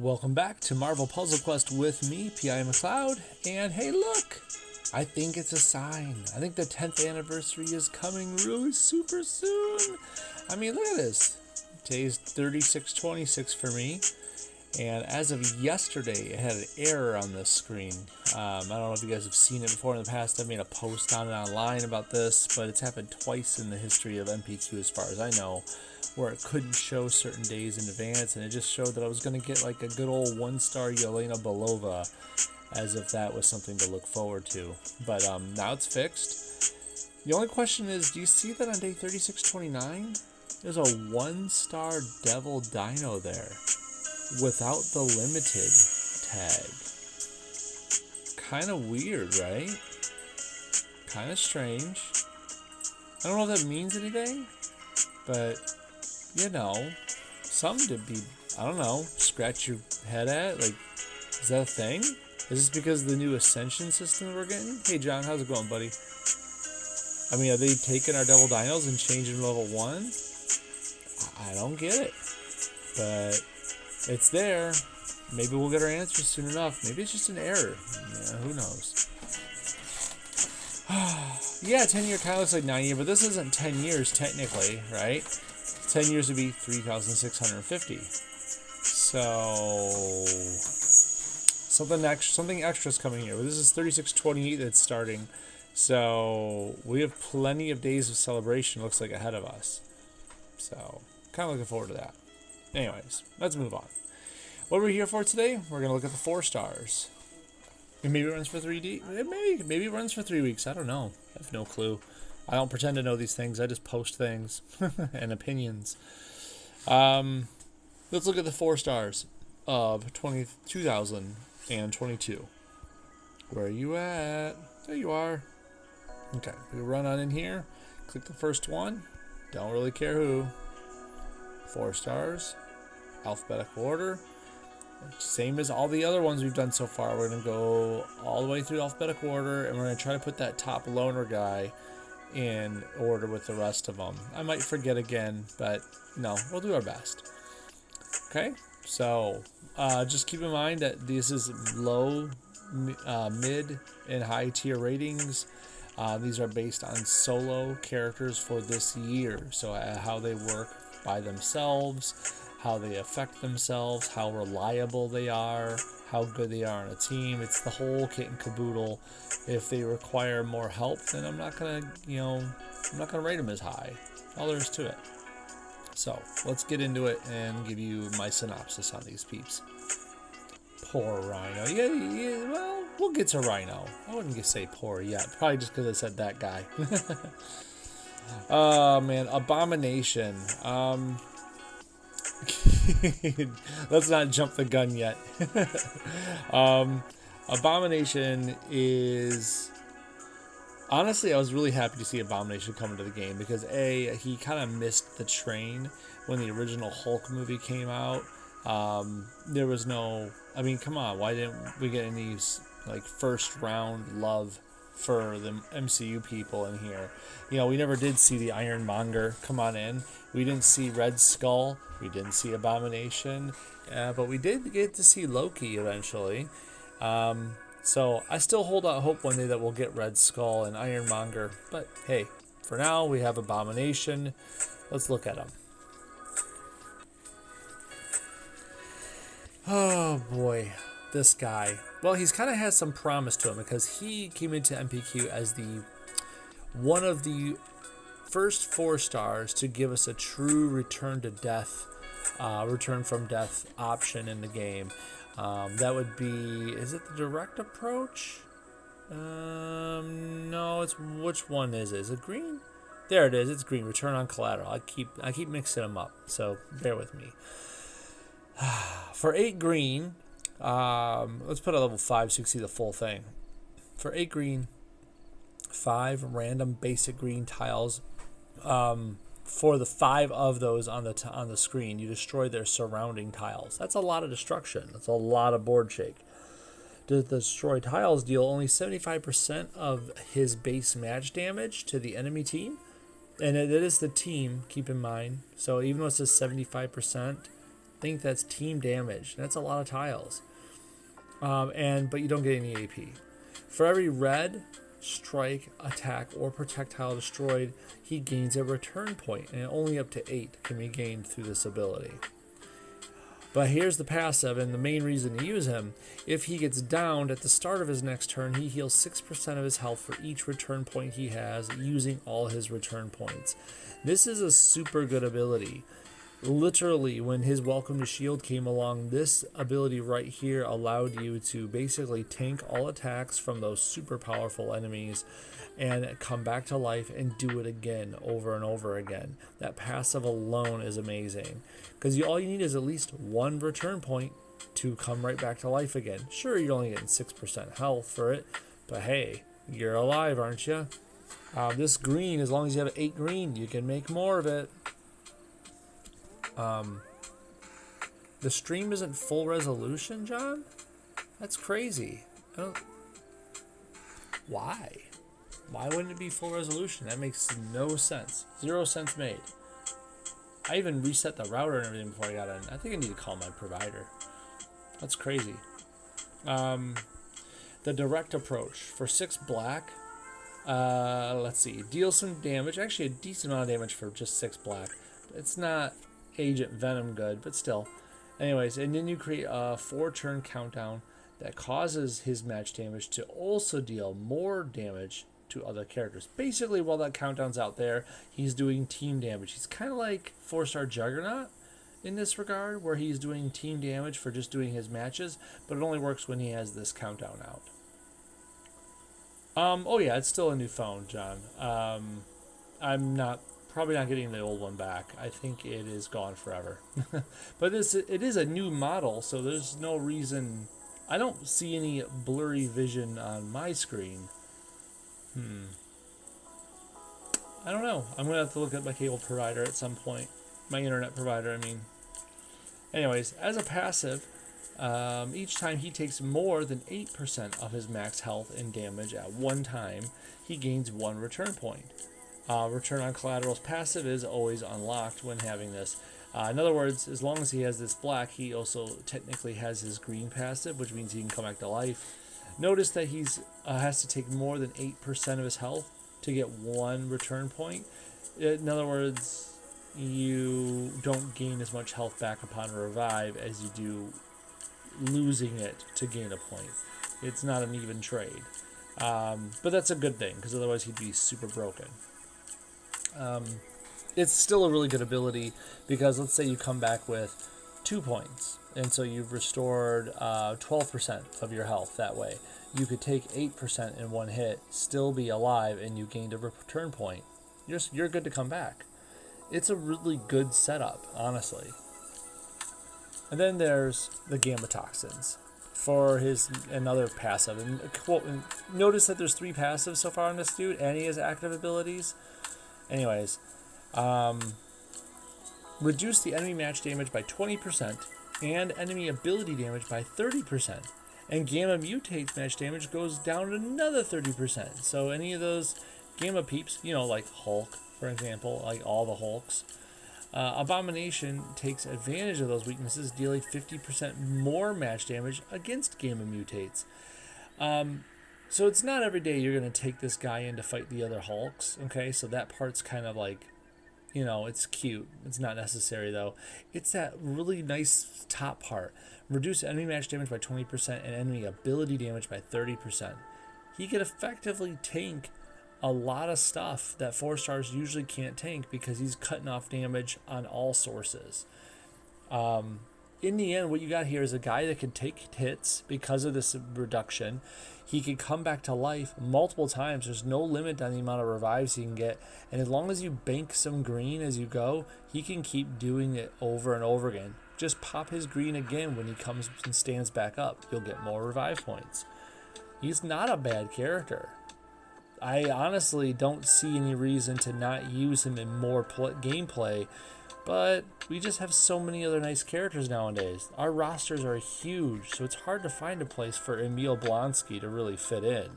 Welcome back to Marvel Puzzle Quest with me, P.I. McLeod, and hey look! I think it's a sign. I think the 10th anniversary is coming really super soon. I mean, look at this. Today's 3626 for me, and as of yesterday, it had an error on this screen. I don't know if you guys have seen it before in the past. I've made a post on it online about this, but it's happened twice in the history of MPQ as far as I know, where it couldn't show certain days in advance, and it just showed that I was going to get like a good old 1-star Yelena Belova, as if that was something to look forward to. But now it's fixed. The only question is, do you see that on day 3629? There's a 1-star Devil Dino there, without the limited tag. Kind of weird, right? Kind of strange. I don't know if that means anything, but you know, something to be, I don't know, scratch your head at. Like, is that a thing? Is this because of the new Ascension system we're getting? Hey John, how's it going, buddy? I mean, are they taking our Devil Dinos and changing level 1? I don't get it. But it's there. Maybe we'll get our answer soon enough. Maybe it's just an error. Yeah, who knows? Yeah, 10-year kind of looks like 9 years, but this isn't 10 years technically, right? 10 years would be 3,650. So something extra is coming here. This is 3628 that's starting. So we have plenty of days of celebration, looks like, ahead of us. So kind of looking forward to that. Anyways, let's move on. What are we here for today? We're going to look at the 4 stars. And maybe it runs for 3D. Maybe it runs for 3 weeks. I don't know. I have no clue. I don't pretend to know these things. I just post things and opinions. Let's look at the 4 stars of 2022. Where are you at? There you are. Okay, we run on in here. Click the first one. Don't really care who. 4 stars. Alphabetical order. Same as all the other ones we've done so far. We're going to go all the way through alphabetical order, and we're going to try to put that top loner guy in order with the rest of them. I might forget again, but no, we'll do our best. Okay, so just keep in mind that this is low, mid, and high tier ratings. These are based on solo characters for this year, so how they work by themselves, how they affect themselves, how reliable they are, how good they are on a team. It's the whole kit and caboodle. If they require more help, then I'm not gonna rate them as high. All there is to it. So let's get into it and give you my synopsis on these peeps. Poor Rhino. Yeah, well, we'll get to Rhino. I wouldn't say poor yet. Probably just because I said that guy. Oh man, Abomination. Let's not jump the gun yet. Abomination is... Honestly, I was really happy to see Abomination come into the game because A, he kind of missed the train when the original Hulk movie came out. There was no... I mean, come on, why didn't we get any like first round love for the MCU people in here? You know, we never did see the Ironmonger come on in. We didn't see Red Skull. We didn't see Abomination. But we did get to see Loki eventually. So I still hold out hope one day that we'll get Red Skull and Ironmonger. But hey, for now we have Abomination. Let's look at him. Oh boy, this guy. Well, he's kind of has some promise to him because he came into MPQ as one of the first 4 stars to give us a true return from death option in the game. That would be, is it the direct approach? No, it's, which one is it? Is it green? There it is. It's green. Return on collateral. I keep mixing them up, so bear with me. For 8 green, let's put a level 5 so you can see the full thing. For 8 green, 5 random basic green tiles. For the 5 of those on the screen, you destroy their surrounding tiles. That's a lot of destruction. That's a lot of board shake. The destroy tiles deal only 75% of his base match damage to the enemy team, and it is the team. Keep in mind. So even though it says 75%. think that's team damage. That's a lot of tiles. But you don't get any AP. For every red, strike, attack, or projectile destroyed, he gains a return point, and only up to 8 can be gained through this ability. But here's the passive, and the main reason to use him. If he gets downed at the start of his next turn, he heals 6% of his health for each return point he has, using all his return points. This is a super good ability. Literally, when his Welcome to Shield came along, this ability right here allowed you to basically tank all attacks from those super powerful enemies and come back to life and do it again over and over again. That passive alone is amazing, because all you need is at least one return point to come right back to life again. Sure, you're only getting 6% health for it, but hey, you're alive, aren't you? This green, as long as you have 8 green, you can make more of it. The stream isn't full resolution, John? That's crazy. Why? Why wouldn't it be full resolution? That makes no sense. 0 sense made. I even reset the router and everything before I got in. I think I need to call my provider. That's crazy. The direct approach. For 6 black, let's see. Deals some damage. Actually, a decent amount of damage for just 6 black. It's not Agent Venom good, but still. Anyways, and then you create a 4-turn countdown that causes his match damage to also deal more damage to other characters. Basically, while that countdown's out there, he's doing team damage. He's kind of like 4-star Juggernaut in this regard, where he's doing team damage for just doing his matches, but it only works when he has this countdown out. Oh yeah, it's still a new phone, John. I'm probably not getting the old one back. I think it is gone forever. But it is a new model, so there's no reason. I don't see any blurry vision on my screen. I don't know. I'm going to have to look at my cable provider at some point. My internet provider, I mean. Anyways, as a passive, each time he takes more than 8% of his max health and damage at one time, he gains 1 return point. Return on Collateral's passive is always unlocked when having this. In other words, as long as he has this black, he also technically has his green passive, which means he can come back to life. Notice that he has to take more than 8% of his health to get 1 return point. In other words, you don't gain as much health back upon a revive as you do losing it to gain a point. It's not an even trade. But that's a good thing, because otherwise he'd be super broken. It's still a really good ability, because let's say you come back with 2 points, and so you've restored 12% of your health that way. You could take 8% in one hit, still be alive, and you gained a return point. You're good to come back. It's a really good setup, honestly. And then there's the Gamma Toxins for another passive. And notice that there's 3 passives so far on this dude, and he has active abilities. Anyways, reduce the enemy match damage by 20% and enemy ability damage by 30%. And Gamma Mutate's match damage goes down another 30%. So any of those Gamma peeps, like Hulk, for example, like all the Hulks, Abomination takes advantage of those weaknesses, dealing 50% more match damage against Gamma Mutates. So it's not every day you're going to take this guy in to fight the other Hulks, okay? So that part's kind of like, it's cute. It's not necessary, though. It's that really nice top part. Reduce enemy match damage by 20% and enemy ability damage by 30%. He can effectively tank a lot of stuff that 4-stars usually can't tank, because he's cutting off damage on all sources. In the end, what you got here is a guy that can take hits because of this reduction. He can come back to life multiple times. There's no limit on the amount of revives he can get. And as long as you bank some green as you go, he can keep doing it over and over again. Just pop his green again when he comes and stands back up. You'll get more revive points. He's not a bad character. I honestly don't see any reason to not use him in more gameplay, but we just have so many other nice characters nowadays. Our rosters are huge, so it's hard to find a place for Emil Blonsky to really fit in.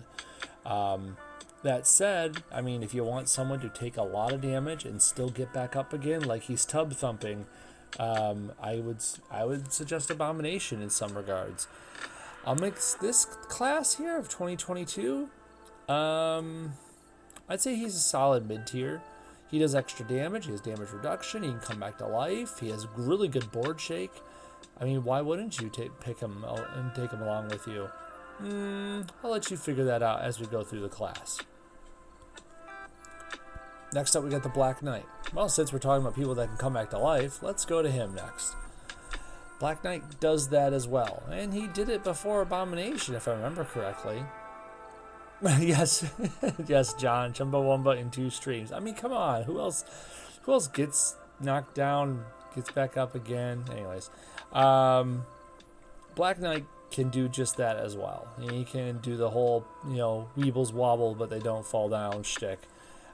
That said, I mean, if you want someone to take a lot of damage and still get back up again, like he's tub thumping, I would suggest Abomination in some regards. I'll mix this class here of 2022. I'd say he's a solid mid-tier. He does extra damage. He has damage reduction. He can come back to life. He has really good board shake. I mean, why wouldn't you pick him and take him along with you? I'll let you figure that out as we go through the class. Next up, we got the Black Knight. Well, since we're talking about people that can come back to life, let's go to him next. Black Knight does that as well, and he did it before Abomination, if I remember correctly. Yes, yes, John. Chumbawamba in 2 streams. I mean, come on. Who else gets knocked down, gets back up again? Anyways, Black Knight can do just that as well. He can do the whole, weebles wobble, but they don't fall down shtick.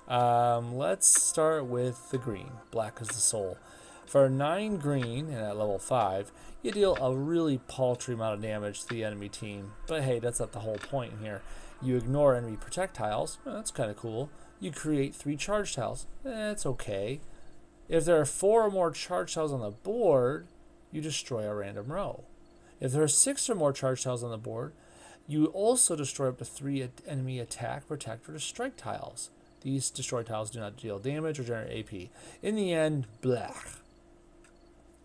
Let's start with the green. Black is the soul. For 9 green, and at level 5, you deal a really paltry amount of damage to the enemy team. But hey, that's not the whole point here. You ignore enemy projectiles. Well, that's kind of cool. You create 3 charge tiles. That's okay. If there are 4 or more charge tiles on the board, you destroy a random row. If there are 6 or more charge tiles on the board, you also destroy up to 3 enemy attack, protect, or strike tiles. These destroy tiles do not deal damage or generate AP. In the end, black.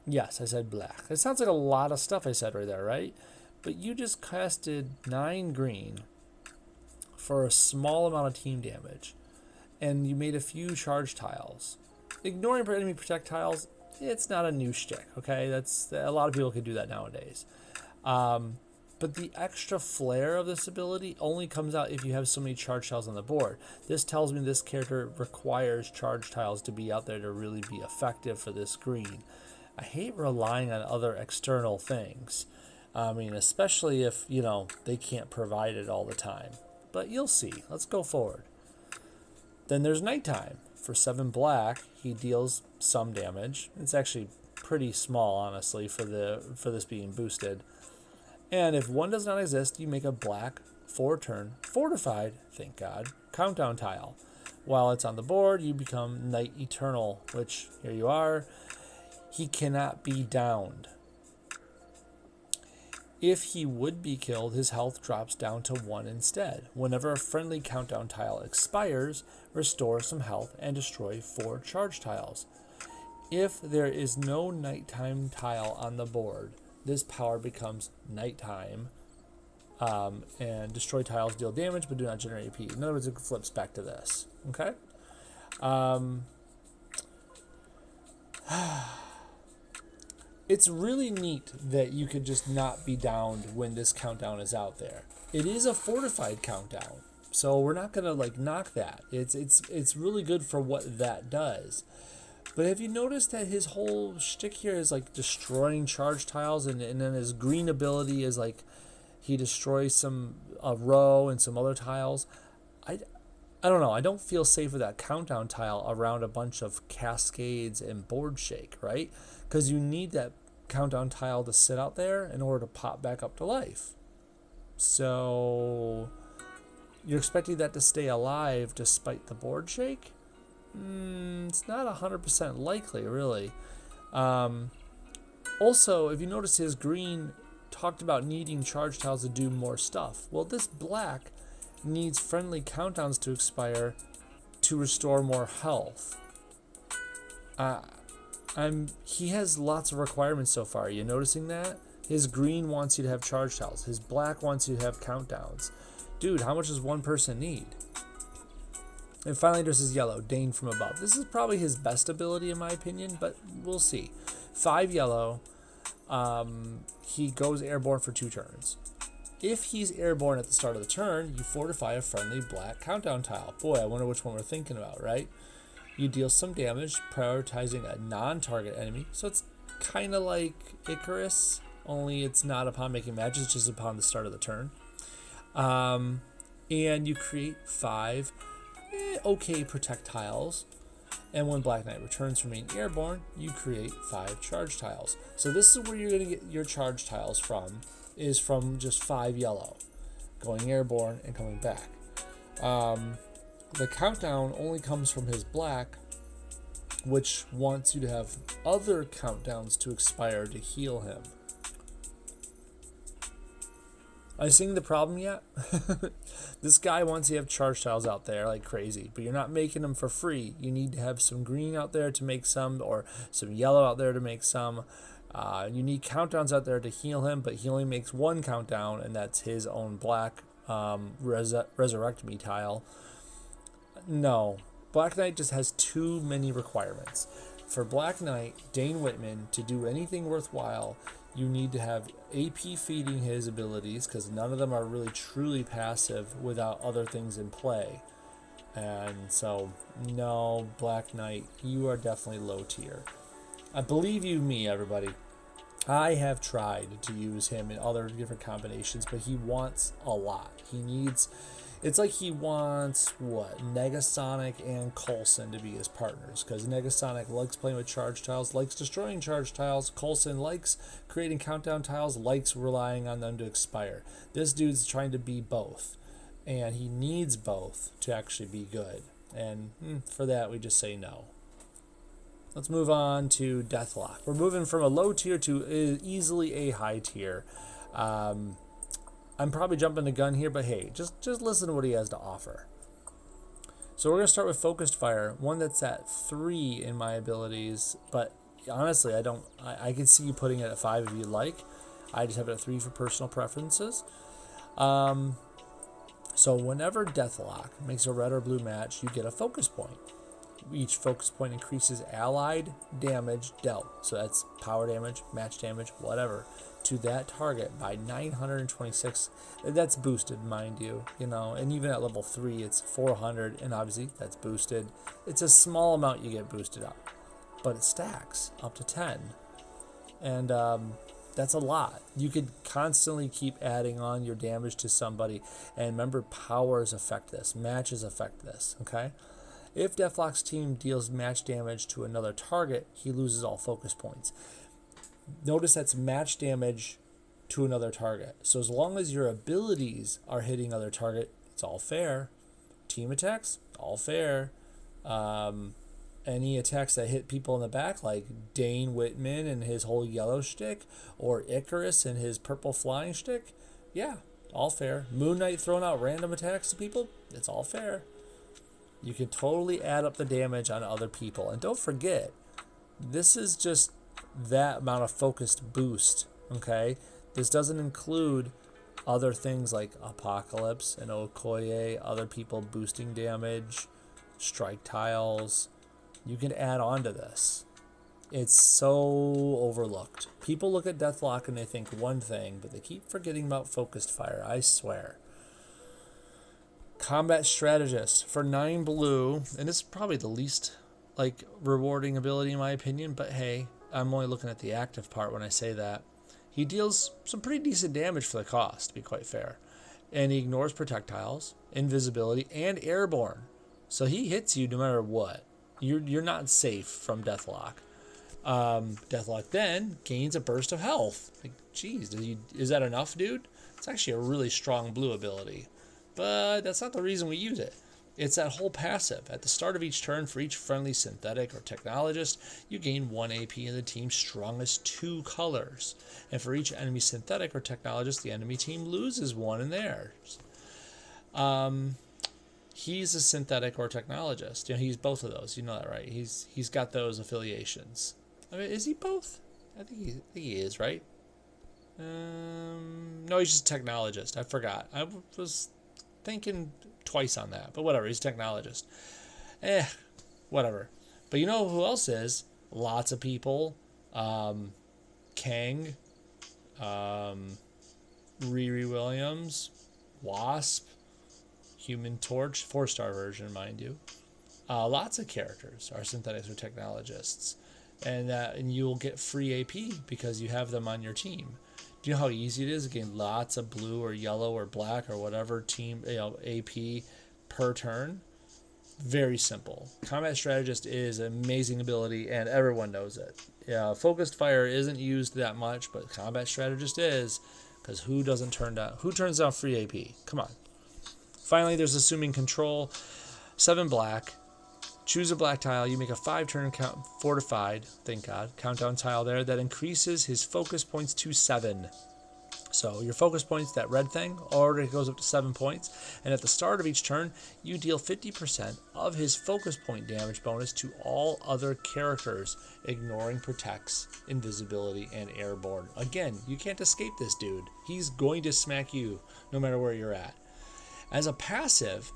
Yes, I said black. It sounds like a lot of stuff I said right there, right? But you just casted 9 green for a small amount of team damage, and you made a few charge tiles. Ignoring enemy projectiles, it's not a new shtick, okay? A lot of people can do that nowadays. But the extra flair of this ability only comes out if you have so many charge tiles on the board. This tells me this character requires charge tiles to be out there to really be effective for this green. I hate relying on other external things. I mean, especially if, they can't provide it all the time. But you'll see. Let's go forward. Then there's Nighttime. For 7 black, he deals some damage. It's actually pretty small, honestly, for this being boosted. And if 1 does not exist, you make a black 4-turn fortified, thank God, countdown tile. While it's on the board, you become Night Eternal, which, here you are. He cannot be downed. If he would be killed, his health drops down to 1 instead. Whenever a friendly countdown tile expires, restore some health and destroy 4 charge tiles. If there is no nighttime tile on the board, this power becomes nighttime, and destroy tiles deal damage but do not generate AP. In other words, it flips back to this. Okay? It's really neat that you could just not be downed when this countdown is out there. It is a fortified countdown, so we're not gonna knock that. It's really good for what that does. But have you noticed that his whole shtick here is destroying charge tiles, and then his green ability is he destroys a row and some other tiles. I don't know. I don't feel safe with that countdown tile around a bunch of cascades and board shake, right? Because you need that countdown tile to sit out there in order to pop back up to life. So you're expecting that to stay alive despite the board shake? It's not 100% likely, really. Also, if you notice, his green talked about needing charge tiles to do more stuff. Well, this black needs friendly countdowns to expire to restore more health. He has lots of requirements so far. Are you noticing that? His green wants you to have charge tiles. His black wants you to have countdowns. Dude, how much does one person need? And finally, there's his yellow, Dane from Above. This is probably his best ability, in my opinion, but we'll see. 5 yellow. He goes airborne for 2 turns. If he's airborne at the start of the turn, you fortify a friendly black countdown tile. Boy, I wonder which one we're thinking about, right? You deal some damage, prioritizing a non-target enemy. So it's kind of like Icarus, only it's not upon making matches, it's just upon the start of the turn. And you create 5 okay protect tiles. And when Black Knight returns from being airborne, you create 5 charge tiles. So this is where you're going to get your charge tiles from, is from just 5 yellow, going airborne and coming back. The countdown only comes from his black which wants you to have other countdowns to expire to heal him. Are you seeing the problem yet? This guy wants you to have charge tiles out there like crazy, but you're not making them for free. You need to have some green out there to make some, or some yellow out there to make some. You need countdowns out there to heal him, but he only makes one countdown, and that's his own black Resurrect Me tile. No, Black Knight just has too many requirements. For Black Knight, Dane Whitman, to do anything worthwhile, you need to have AP feeding his abilities, because none of them are really truly passive without other things in play. And so, no, Black Knight, you are definitely low tier. I believe you me, everybody. I have tried to use him in other different combinations, but he wants a lot. He needs... It's like he wants, what, Negasonic and Coulson to be his partners, because Negasonic likes playing with charge tiles, likes destroying charge tiles. Coulson likes creating countdown tiles, likes relying on them to expire. This dude's trying to be both, and he needs both to actually be good. And for that, we just say no. Let's move on to Deathlock. We're moving from a low tier to easily a high tier. I'm probably jumping the gun here, but hey, just listen to what he has to offer. So we're going to start with Focused Fire, one that's at 3 in my abilities, but honestly, I can see you putting it at 5 if you like. I just have it at 3 for personal preferences. So whenever Deathlock makes a red or blue match, you get a focus point. Each focus point increases allied damage dealt, so that's power damage, match damage, whatever, to that target by 926. That's boosted, mind you, and even at level 3 it's 400, and obviously that's boosted. It's a small amount you get boosted up, but it stacks up to 10, and that's a lot. You could constantly keep adding on your damage to somebody, and remember, powers affect this, matches affect this, okay? If Deathlock's team deals match damage to another target, he loses all focus points. Notice that's match damage to another target. So as long as your abilities are hitting other target, it's all fair. Team attacks, all fair. Any attacks that hit people in the back, like Dane Whitman and his whole yellow shtick, or Icarus and his purple flying shtick, yeah, all fair. Moon Knight throwing out random attacks to people, it's all fair. You can totally add up the damage on other people. And don't forget, this is just that amount of focused boost, okay? This doesn't include other things like Apocalypse and Okoye, other people boosting damage, strike tiles. You can add on to this. It's so overlooked. People look at Deathlock and they think one thing, but they keep forgetting about Focused Fire, I swear. Combat Strategist for 9 blue, and this is probably the least rewarding ability in my opinion, but hey, I'm only looking at the active part when I say that. He deals some pretty decent damage for the cost, to be quite fair, and he ignores projectiles, invisibility, and airborne, so he hits you no matter what. You're not safe from Deathlock. Deathlock then gains a burst of health. Geez, is that enough, dude? It's actually a really strong blue ability. But that's not the reason we use it. It's that whole passive. At the start of each turn, for each friendly synthetic or technologist, you gain 1 AP in the team's strongest 2 colors. And for each enemy synthetic or technologist, the enemy team loses 1 in theirs. He's a synthetic or technologist. He's both of those. You know that, right? He's got those affiliations. I mean, is he both? I think he is, right? No, he's just a technologist. I forgot. I was thinking twice on that, but whatever, he's a technologist. Whatever. But you know who else is? Lots of people. Kang, Riri Williams, Wasp, Human Torch, 4-star version, mind you. Lots of characters are synthetics or technologists, and you'll get free AP because you have them on your team. Do you know how easy it is to gain lots of blue or yellow or black or whatever team AP per turn? Very simple. Combat Strategist is an amazing ability, and everyone knows it. Yeah, Focused Fire isn't used that much, but Combat Strategist is, because who turns down free AP? Come on. Finally, there's Assuming Control. 7 black, Choose a black tile. You make a 5-turn fortified, thank God, countdown tile there that increases his focus points to 7. So your focus points, that red thing, already goes up to 7 points. And at the start of each turn, you deal 50% of his focus point damage bonus to all other characters, ignoring protects, invisibility, and airborne. Again, you can't escape this dude. He's going to smack you no matter where you're at. As a passive,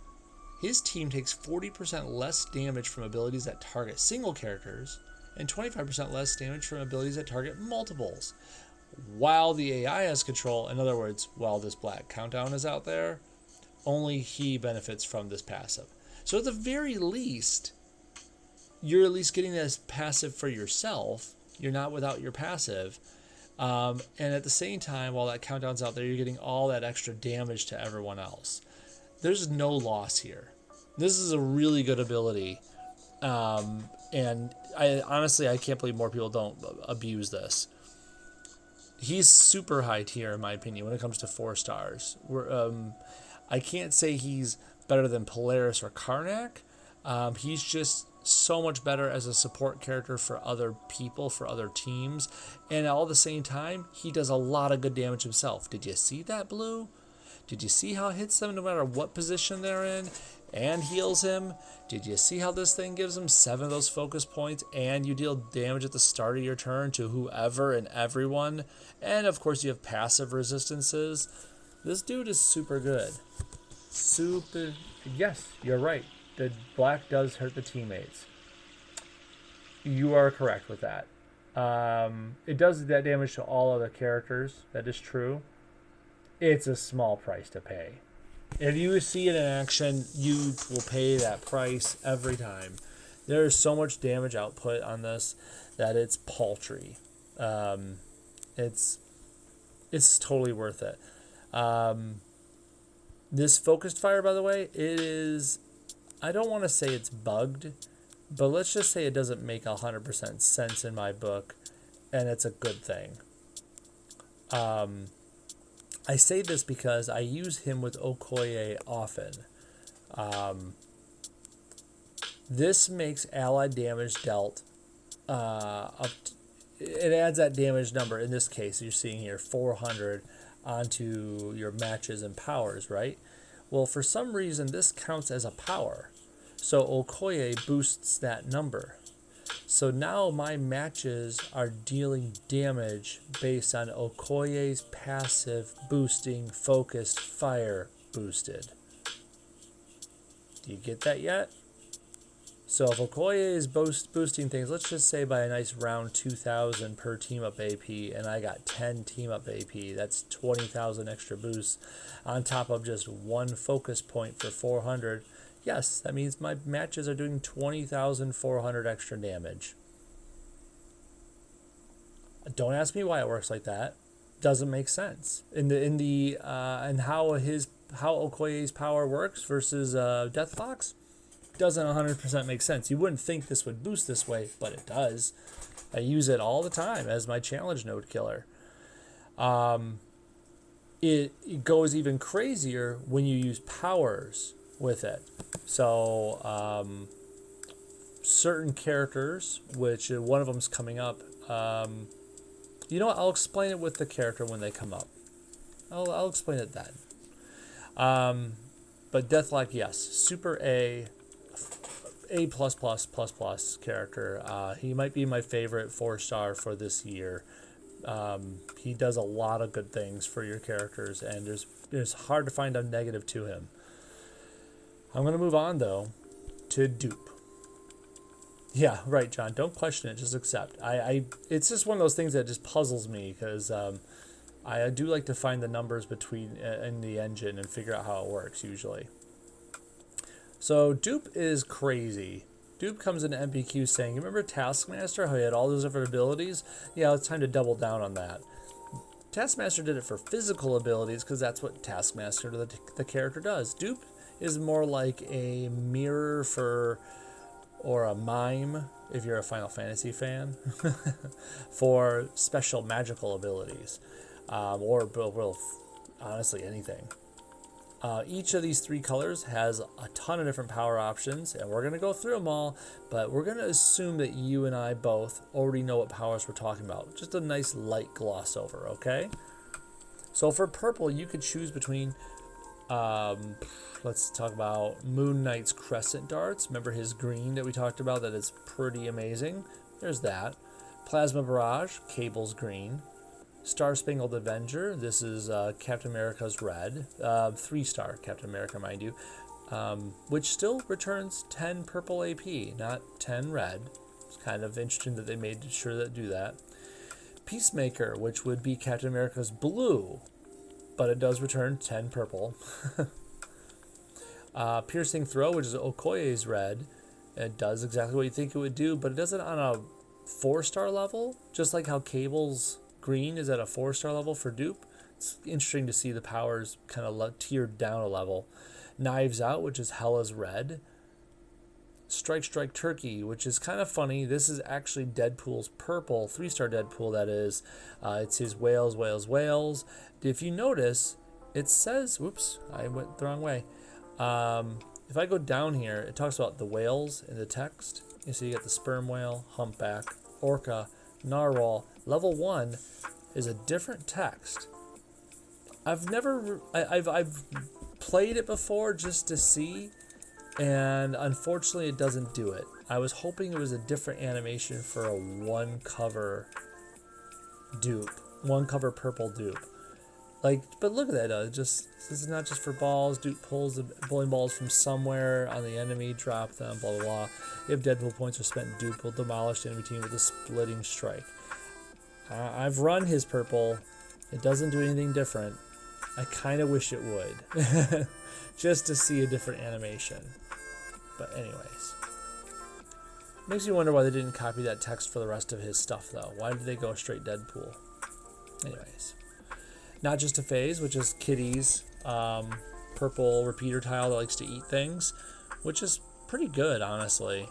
his team takes 40% less damage from abilities that target single characters and 25% less damage from abilities that target multiples. While the AI has control, in other words, while this black countdown is out there, only he benefits from this passive. So at the very least, you're at least getting this passive for yourself. You're not without your passive. And at the same time, while that countdown's out there, you're getting all that extra damage to everyone else. There's no loss here. This is a really good ability. And honestly, I can't believe more people don't abuse this. He's super high tier, in my opinion, when it comes to 4 stars. I can't say he's better than Polaris or Karnak. He's just so much better as a support character for other people, for other teams. And all at the same time, he does a lot of good damage himself. Did you see that, Blue? Did you see how it hits them no matter what position they're in and heals him? Did you see how this thing gives him 7 of those focus points and you deal damage at the start of your turn to whoever and everyone? And of course you have passive resistances. This dude is super good. Super. Yes, you're right. The black does hurt the teammates. You are correct with that. It does that damage to all other characters. That is true. It's a small price to pay. If you see it in action, you will pay that price every time. There is so much damage output on this that it's paltry. It's totally worth it. This focused fire, by the way, it is, I don't want to say it's bugged, but let's just say it doesn't make 100% sense in my book, and it's a good thing. I say this because I use him with Okoye often. This makes allied damage dealt it adds that damage number, in this case you're seeing here 400 onto your matches and powers, right? Well, for some reason this counts as a power, so Okoye boosts that number. So now my matches are dealing damage based on Okoye's passive boosting focused fire boosted. Do you get that yet? So if Okoye is boosting things, let's just say by a nice round 2,000 per team up AP, and I got 10 team up AP, that's 20,000 extra boosts on top of just 1 focus point for 400. Yes, that means my matches are doing 20,400 extra damage. Don't ask me why it works like that. Doesn't make sense. And how Okoye's power works versus Deathlock's doesn't 100% make sense. You wouldn't think this would boost this way, but it does. I use it all the time as my challenge node killer. It goes even crazier when you use powers with it. So certain characters, which one of them's coming up. You know what? I'll explain it with the character when they come up. I'll explain it then. But Deathlock, yes, super A++++ character. He might be my favorite 4-star for this year. He does a lot of good things for your characters, and there's hard to find a negative to him. I'm going to move on, though, to Dupe. Yeah, right, John. Don't question it. Just accept. It's just one of those things that just puzzles me, because I do like to find the numbers between in the engine and figure out how it works, usually. So Dupe is crazy. Dupe comes into MPQ saying, you remember Taskmaster, how he had all those different abilities? Yeah, it's time to double down on that. Taskmaster did it for physical abilities, because that's what Taskmaster, the character, does. Dupe is more like a mirror for, or a mime, if you're a Final Fantasy fan, for special magical abilities, or well, honestly anything. Each of these 3 colors has a ton of different power options, and we're going to go through them all, but we're going to assume that you and I both already know what powers we're talking about. Just a nice light gloss over, okay? So for purple, you could choose between, let's talk about Moon Knight's Crescent Darts. Remember his green that we talked about that is pretty amazing? There's that. Plasma Barrage, Cable's green. Star Spangled Avenger, this is Captain America's red, 3-star Captain America, mind you, which still returns 10 purple AP, not 10 red. It's kind of interesting that they made sure to do that. Peacemaker, which would be Captain America's blue, but it does return 10 purple. Piercing Throw, which is Okoye's red, it does exactly what you think it would do, but it does it on a 4-star level, just like how Cable's green is at a 4-star level for dupe. It's interesting to see the powers kind of tiered down a level. Knives Out, which is Hela's red. Strike Turkey, which is kind of funny. This is actually Deadpool's purple, 3-star Deadpool that is. It's his whales. If you notice, it says, whoops, I went the wrong way. If I go down here, it talks about the whales in the text. So you got the sperm whale, humpback, orca, narwhal. Level 1 is a different text. I've played it before just to see, and unfortunately it doesn't do it. I was hoping it was a different animation for a 1 cover dupe, 1 cover purple dupe. But look at that. This is not just for balls. Dupe pulls the bowling balls from somewhere on the enemy, drop them, blah blah blah. If Deadpool points are spent, Dupe will demolish the enemy team with a splitting strike. I've run his purple. It doesn't do anything different. I kind of wish it would, just to see a different animation. But anyways, makes me wonder why they didn't copy that text for the rest of his stuff though. Why did they go straight Deadpool? Anyways. Not Just a Phase, which is Kitty's purple repeater tile that likes to eat things, which is pretty good, honestly.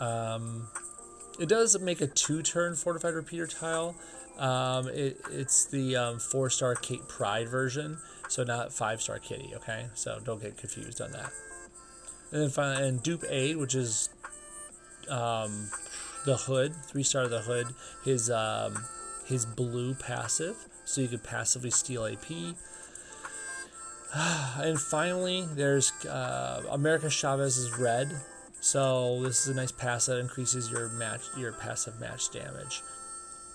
It does make a 2-turn fortified repeater tile. It's the 4-star Kate Pride version, so not 5-star Kitty, okay? So don't get confused on that. And then finally, and Dupe Aid, which is the Hood, 3-star the Hood, his blue passive, so you could passively steal AP. And finally, there's America Chavez's red. So this is a nice pass that increases your passive match damage.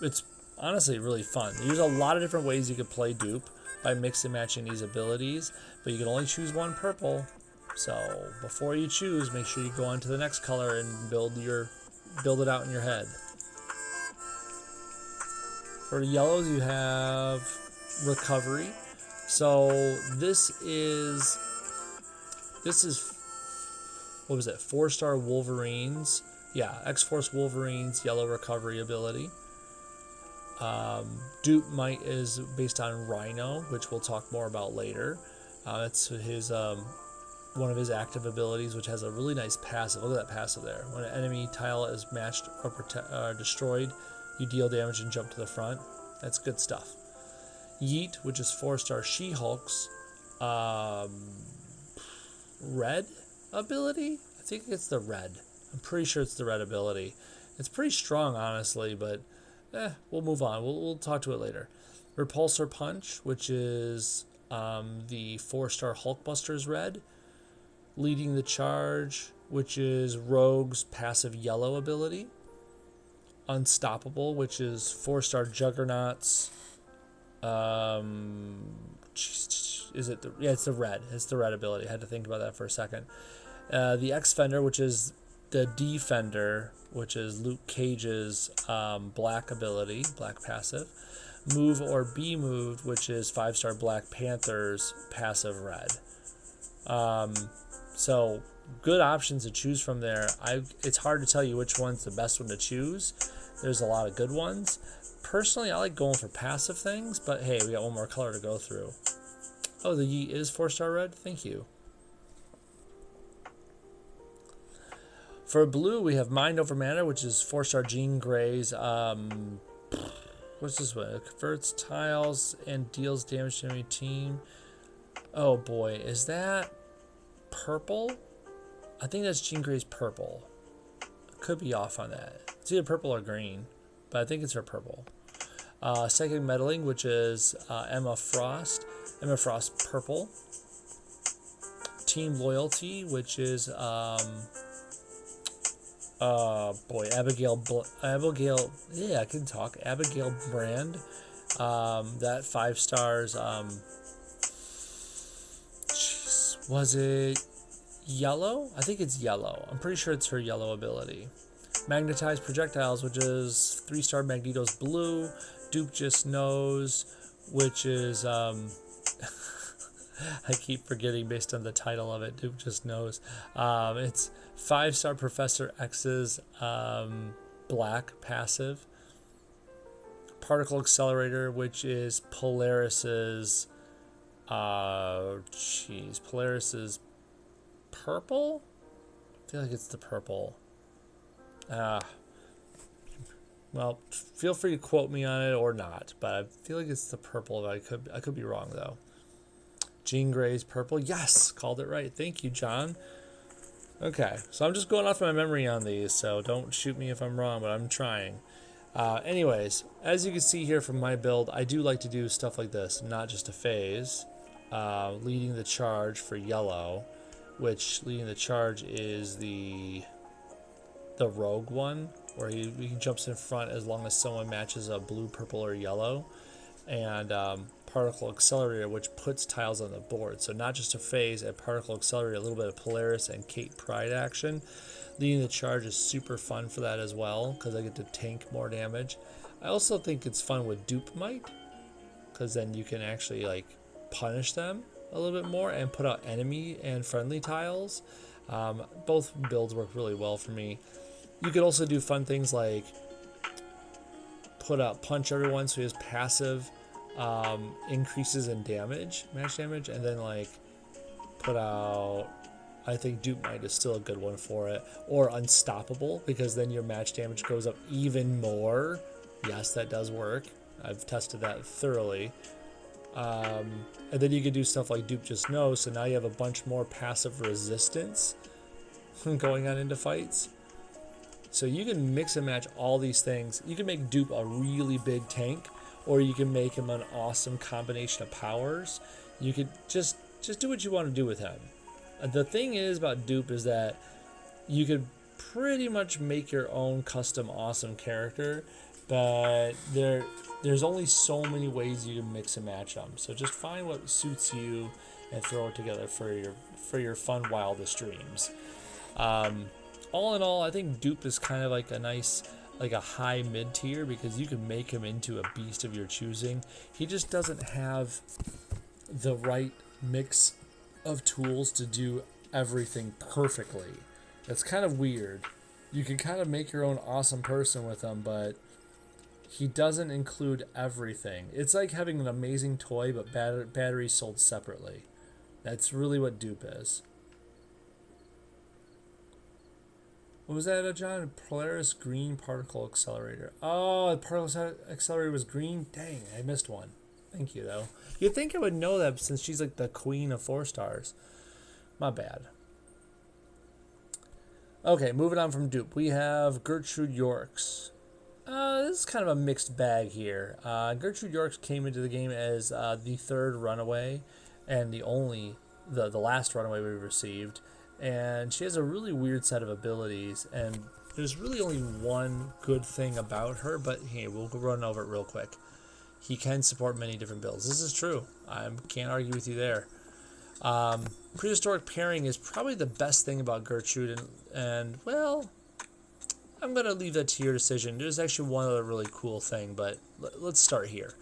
It's honestly really fun. There's a lot of different ways you could play dupe by mix and matching these abilities, but you can only choose 1 purple. So before you choose, make sure you go on to the next color and build it out in your head. For the yellows, you have Recovery. So this is what was it? 4-star Wolverines. Yeah, X-Force Wolverines yellow recovery ability. Dupe Might is based on Rhino, which we'll talk more about later. It's his one of his active abilities, which has a really nice passive. Look at that passive there. When an enemy tile is matched or destroyed, you deal damage and jump to the front. That's good stuff. Yeet, which is 4-star She-Hulk's red ability. I think it's the red. I'm pretty sure it's the red ability. It's pretty strong, honestly, but we'll move on. We'll talk to it later. Repulsor Punch, which is the 4-star Hulkbuster's red. Leading the Charge, which is Rogue's passive yellow ability. Unstoppable, which is 4-star Juggernaut's. Is it the? Yeah, it's the red. It's the red ability. I had to think about that for a second. The X-Fender, which is the Defender, which is Luke Cage's black ability, black passive. Move or Be Moved, which is 5-star Black Panther's passive red. So good options to choose from there. It's hard to tell you which one's the best one to choose. There's a lot of good ones. Personally, I like going for passive things, but hey, we got one more color to go through. Oh, the Yeet is 4-star red? Thank you. For blue, we have Mind Over Matter, which is 4-star Jean Grey's, what's this one? It converts tiles and deals damage to enemy team. Oh boy, is that purple? I think that's Jean Grey's purple. Could be off on that. It's either purple or green, but I think it's her purple. Psychic Meddling, which is Emma Frost. Emma Frost purple. Team Loyalty, which is Abigail. Yeah, I can talk. Abigail Brand. That 5 stars. Was it yellow? I think it's yellow. I'm pretty sure it's her yellow ability. Magnetized Projectiles, which is 3-star Magneto's blue. Dupe Just Knows, which is I keep forgetting based on the title of it. Dupe Just Knows. It's 5-star Professor X's black passive. Particle Accelerator, which is Polaris's Polaris's purple? I feel like it's the purple. Well, feel free to quote me on it or not, but I feel like it's the purple. I could be wrong though. Jean Grey's purple. Yes, called it right. Thank you, John. Okay, so I'm just going off my memory on these, so don't shoot me if I'm wrong, but I'm trying. Anyways, as you can see here from my build, I do like to do stuff like this, not just a phase. Leading the charge for yellow, which leading the charge is the rogue one, where he jumps in front as long as someone matches a blue, purple, or yellow. And Particle Accelerator, which puts tiles on the board. So not just a phase, a Particle Accelerator, a little bit of Polaris and Kate Pride action. Leading the charge is super fun for that as well, because I get to tank more damage. I also think it's fun with Dupe Might, because then you can actually like punish them a little bit more and put out enemy and friendly tiles. Both builds work really well for me. You could also do fun things like put out Punch Everyone, so he has passive increases in damage, match damage, and then like put out, I think Dupe Might is still a good one for it, or Unstoppable, because then your match damage goes up even more. Yes, that does work. I've tested that thoroughly. And then you could do stuff like Dupe Just Knows, so now you have a bunch more passive resistance going on into fights. So you can mix and match all these things. You can make Dupe a really big tank, or you can make him an awesome combination of powers. You could just do what you want to do with him. The thing is about Dupe is that you could pretty much make your own custom awesome character, but there's only so many ways you can mix and match them. So just find what suits you and throw it together for your fun wildest dreams. All in all, I think Dupe is kind of like a nice, like a high mid tier, because you can make him into a beast of your choosing. He just doesn't have the right mix of tools to do everything perfectly. That's kind of weird. You can kind of make your own awesome person with him, but he doesn't include everything. It's like having an amazing toy, but batteries sold separately. That's really what Dupe is. What was that, John? Polaris Green Particle Accelerator. Oh, the Particle Accelerator was green? Dang, I missed one. Thank you, though. You'd think I would know that since she's like the queen of 4 stars. My bad. Okay, moving on from Dupe. We have Gertrude Yorks. This is kind of a mixed bag here. Gertrude Yorks came into the game as the 3rd runaway and the last runaway we received. And she has a really weird set of abilities, and there's really only one good thing about her, but hey, we'll run over it real quick. He can support many different builds. This is true. I can't argue with you there. Prehistoric Pairing is probably the best thing about Gertrude, and well, I'm going to leave that to your decision. There's actually one other really cool thing, but let's start here.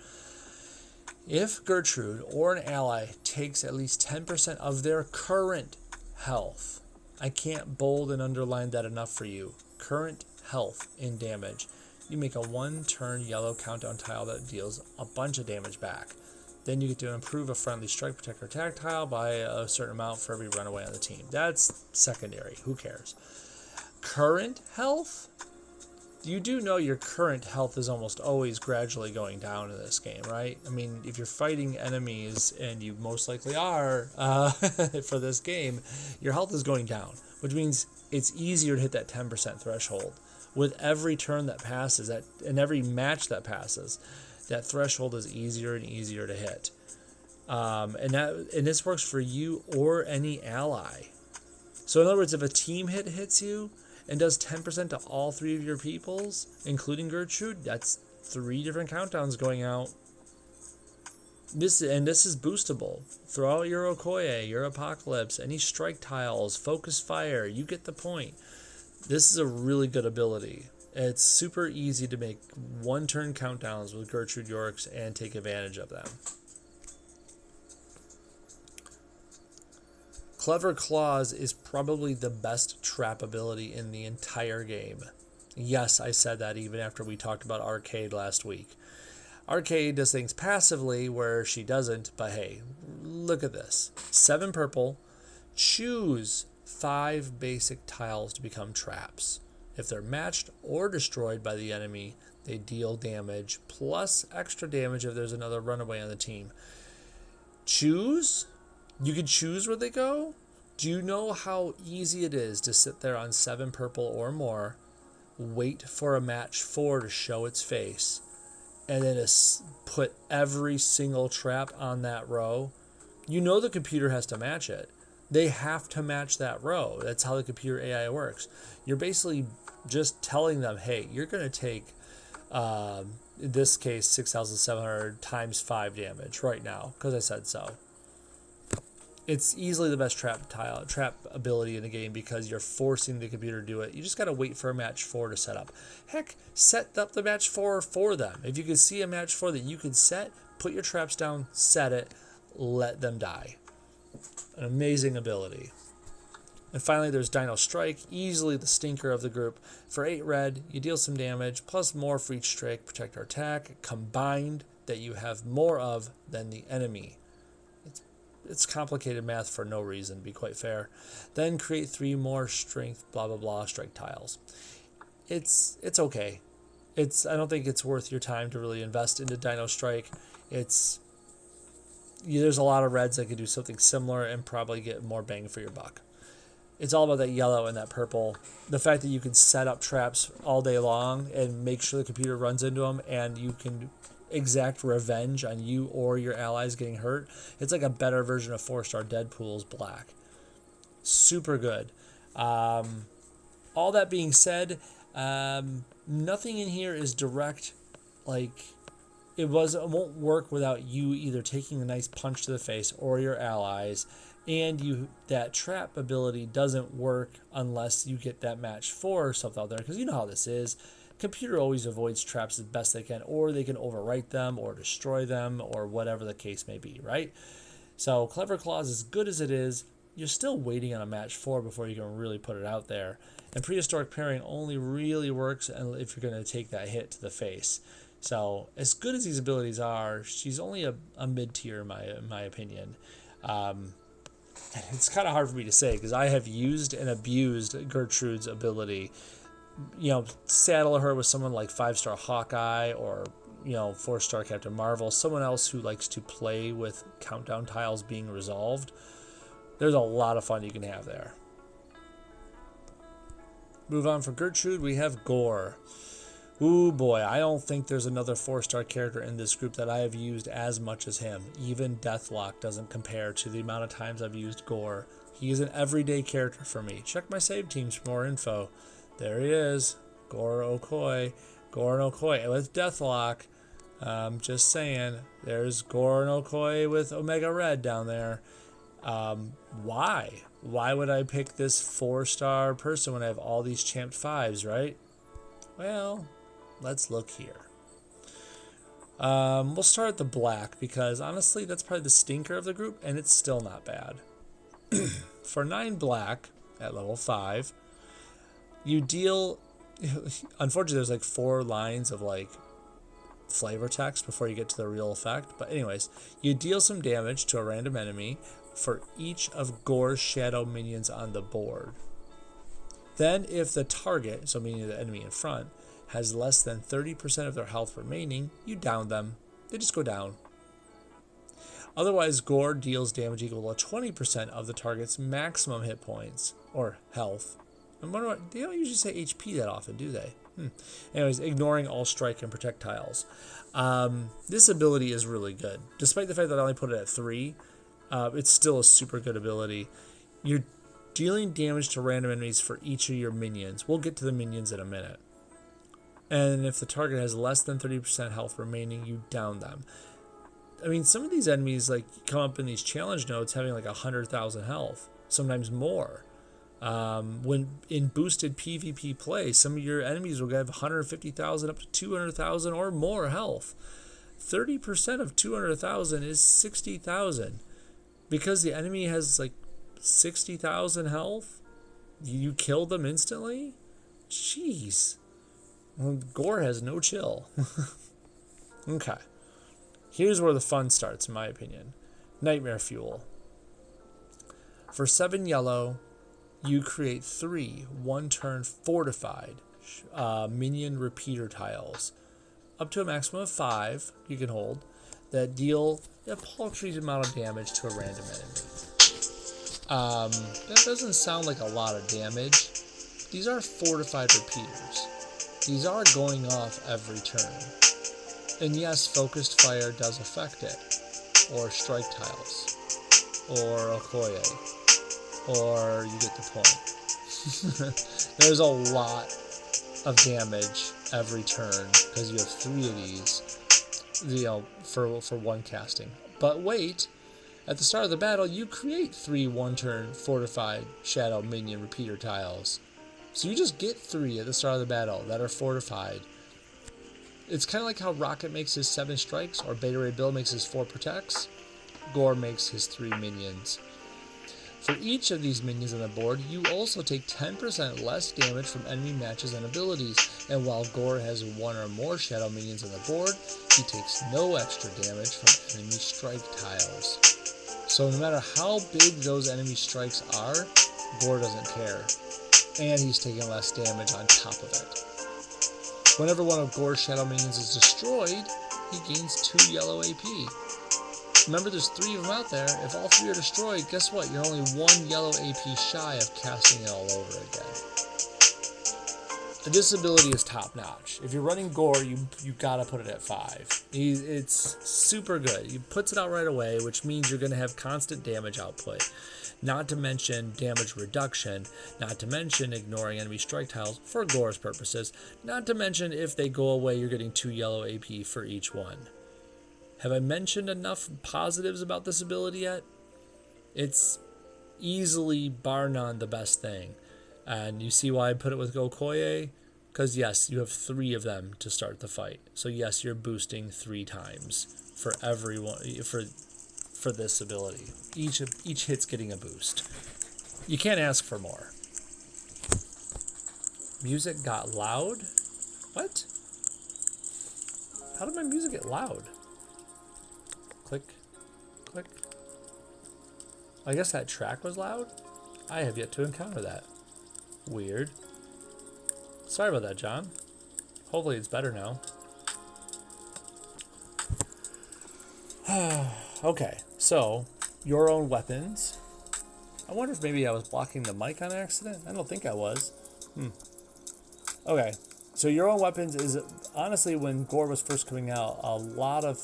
If Gertrude or an ally takes at least 10% of their current health, I can't bold and underline that enough for you, current health in damage, you make a 1-turn yellow countdown tile that deals a bunch of damage back. Then you get to improve a friendly strike, protect, or attack tile by a certain amount for every runaway on the team. That's secondary. Who cares? Current health? you do know your current health is almost always gradually going down in this game, right? I mean, if you're fighting enemies, and you most likely are for this game, your health is going down, which means it's easier to hit that 10% threshold. With every turn that passes, and every match that passes, that threshold is easier and easier to hit. And this works for you or any ally. So in other words, if a team hit hits you and does 10% to all 3 of your peoples, including Gertrude, that's 3 different countdowns going out. This is boostable. Throw out your Okoye, your Apocalypse, any strike tiles, focus fire, you get the point. This is a really good ability. It's super easy to make 1-turn countdowns with Gertrude Yorks and take advantage of them. Clever Claws is probably the best trap ability in the entire game. Yes, I said that even after we talked about Arcade last week. Arcade does things passively where she doesn't, but hey, look at this. 7 purple, choose 5 basic tiles to become traps. If they're matched or destroyed by the enemy, they deal damage, plus extra damage if there's another runaway on the team. Choose? You can choose where they go? Do you know how easy it is to sit there on 7 purple or more, wait for a match 4 to show its face, and then put every single trap on that row? You know the computer has to match it. They have to match that row. That's how the computer AI works. You're basically just telling them, hey, you're going to take, in this case, 6,700 times 5 damage right now, because I said so. It's easily the best trap ability in the game because you're forcing the computer to do it. You just got to wait for a match 4 to set up. Heck, set up the match 4 for them. If you can see a match 4 that you can set, put your traps down, set it, let them die. An amazing ability. And finally, there's Dino Strike, easily the stinker of the group. For 8 red, you deal some damage, plus more for each strike, protect or attack, combined that you have more of than the enemy. It's complicated math for no reason, to be quite fair. Then create 3 more strength, blah, blah, blah, strike tiles. It's okay. I don't think it's worth your time to really invest into Dino Strike. There's a lot of reds that could do something similar and probably get more bang for your buck. It's all about that yellow and that purple. The fact that you can set up traps all day long and make sure the computer runs into them, and you can exact revenge on you or your allies getting hurt. It's like a better version of 4-star Deadpool's Black. Super good. All that being said, nothing in here is direct. Like, it won't work without you either taking a nice punch to the face or your allies, and that trap ability doesn't work unless you get that match 4 or something out there, because you know how this is. Computer always avoids traps as best they can, or they can overwrite them or destroy them or whatever the case may be, right? So Clever Claws, as good as it is, you're still waiting on a match 4 before you can really put it out there. And Prehistoric Pairing only really works if you're going to take that hit to the face. So as good as these abilities are, she's only a mid-tier in my opinion. It's kind of hard for me to say because I have used and abused Gertrude's ability. Saddle her with someone like 5-star Hawkeye or, 4-star Captain Marvel, someone else who likes to play with countdown tiles being resolved. There's a lot of fun you can have there. Move on from Gertrude, we have Gore. Ooh boy, I don't think there's another 4-star character in this group that I have used as much as him. Even Deathlock doesn't compare to the amount of times I've used Gore. He is an everyday character for me. Check my save teams for more info. There he is, Gore Okoye. Gore and Okoye with Deathlock. Just saying, there's Gore and Okoye with Omega Red down there. Why? Why would I pick this 4-star person when I have all these champed 5s, right? Well, let's look here. We'll start at the black because honestly, that's probably the stinker of the group, and it's still not bad. For 9 black at level 5, you deal. Unfortunately, there's like 4 lines of like flavor text before you get to the real effect. But anyways, you deal some damage to a random enemy for each of Gore's shadow minions on the board. Then if the target, so meaning the enemy in front, has less than 30% of their health remaining, you down them. They just go down. Otherwise, Gore deals damage equal to 20% of the target's maximum hit points, or health. I'm wondering, they don't usually say HP that often, do they? Anyways, ignoring all strike and projectiles. This ability is really good. Despite the fact that I only put it at 3, it's still a super good ability. You're dealing damage to random enemies for each of your minions. We'll get to the minions in a minute. And if the target has less than 30% health remaining, you down them. I mean, some of these enemies like come up in these challenge notes having like 100,000 health, sometimes more. When in boosted PvP play, some of your enemies will have 150,000 up to 200,000 or more health. 30% of 200,000 is 60,000. Because the enemy has like 60,000 health, you kill them instantly? Jeez. Well, Gore has no chill. Okay. Here's where the fun starts, in my opinion. Nightmare Fuel. For 7 yellow, you create 3 one-turn fortified minion repeater tiles. Up to a maximum of 5 you can hold that deal a paltry amount of damage to a random enemy. That doesn't sound like a lot of damage. These are fortified repeaters. These are going off every turn. And yes, focused fire does affect it. Or strike tiles. Or Okoye. Or you get the point. There's a lot of damage every turn because you have 3 of these, you know, for one casting. But wait, at the start of the battle, you create 3 one-turn fortified shadow minion repeater tiles. So you just get 3 at the start of the battle that are fortified. It's kind of like how Rocket makes his 7 strikes, or Beta Ray Bill makes his 4 protects. Gore makes his 3 minions. For each of these minions on the board, you also take 10% less damage from enemy matches and abilities, and while Gore has 1 or more shadow minions on the board, he takes no extra damage from enemy strike tiles. So no matter how big those enemy strikes are, Gore doesn't care, and he's taking less damage on top of it. Whenever one of Gore's shadow minions is destroyed, he gains 2 yellow AP. Remember, there's 3 of them out there. If all 3 are destroyed, guess what? You're only 1 yellow AP shy of casting it all over again. This ability is top notch. If you're running Gore, you gotta put it at 5. It's super good. He puts it out right away, which means you're gonna have constant damage output. Not to mention damage reduction, not to mention ignoring enemy strike tiles for Gore's purposes, not to mention if they go away, you're getting 2 yellow AP for each one. Have I mentioned enough positives about this ability yet? It's easily, bar none, the best thing. And you see why I put it with Okoye? Because yes, you have 3 of them to start the fight. So yes, you're boosting 3 times for everyone for this ability. Each hit's getting a boost. You can't ask for more. Music got loud? What? How did my music get loud? Click, click. I guess that track was loud? I have yet to encounter that. Weird. Sorry about that, John. Hopefully it's better now. Okay, so your own weapons. I wonder if maybe I was blocking the mic on accident. I don't think I was. Okay, so your own weapons is honestly, when Gore was first coming out, a lot of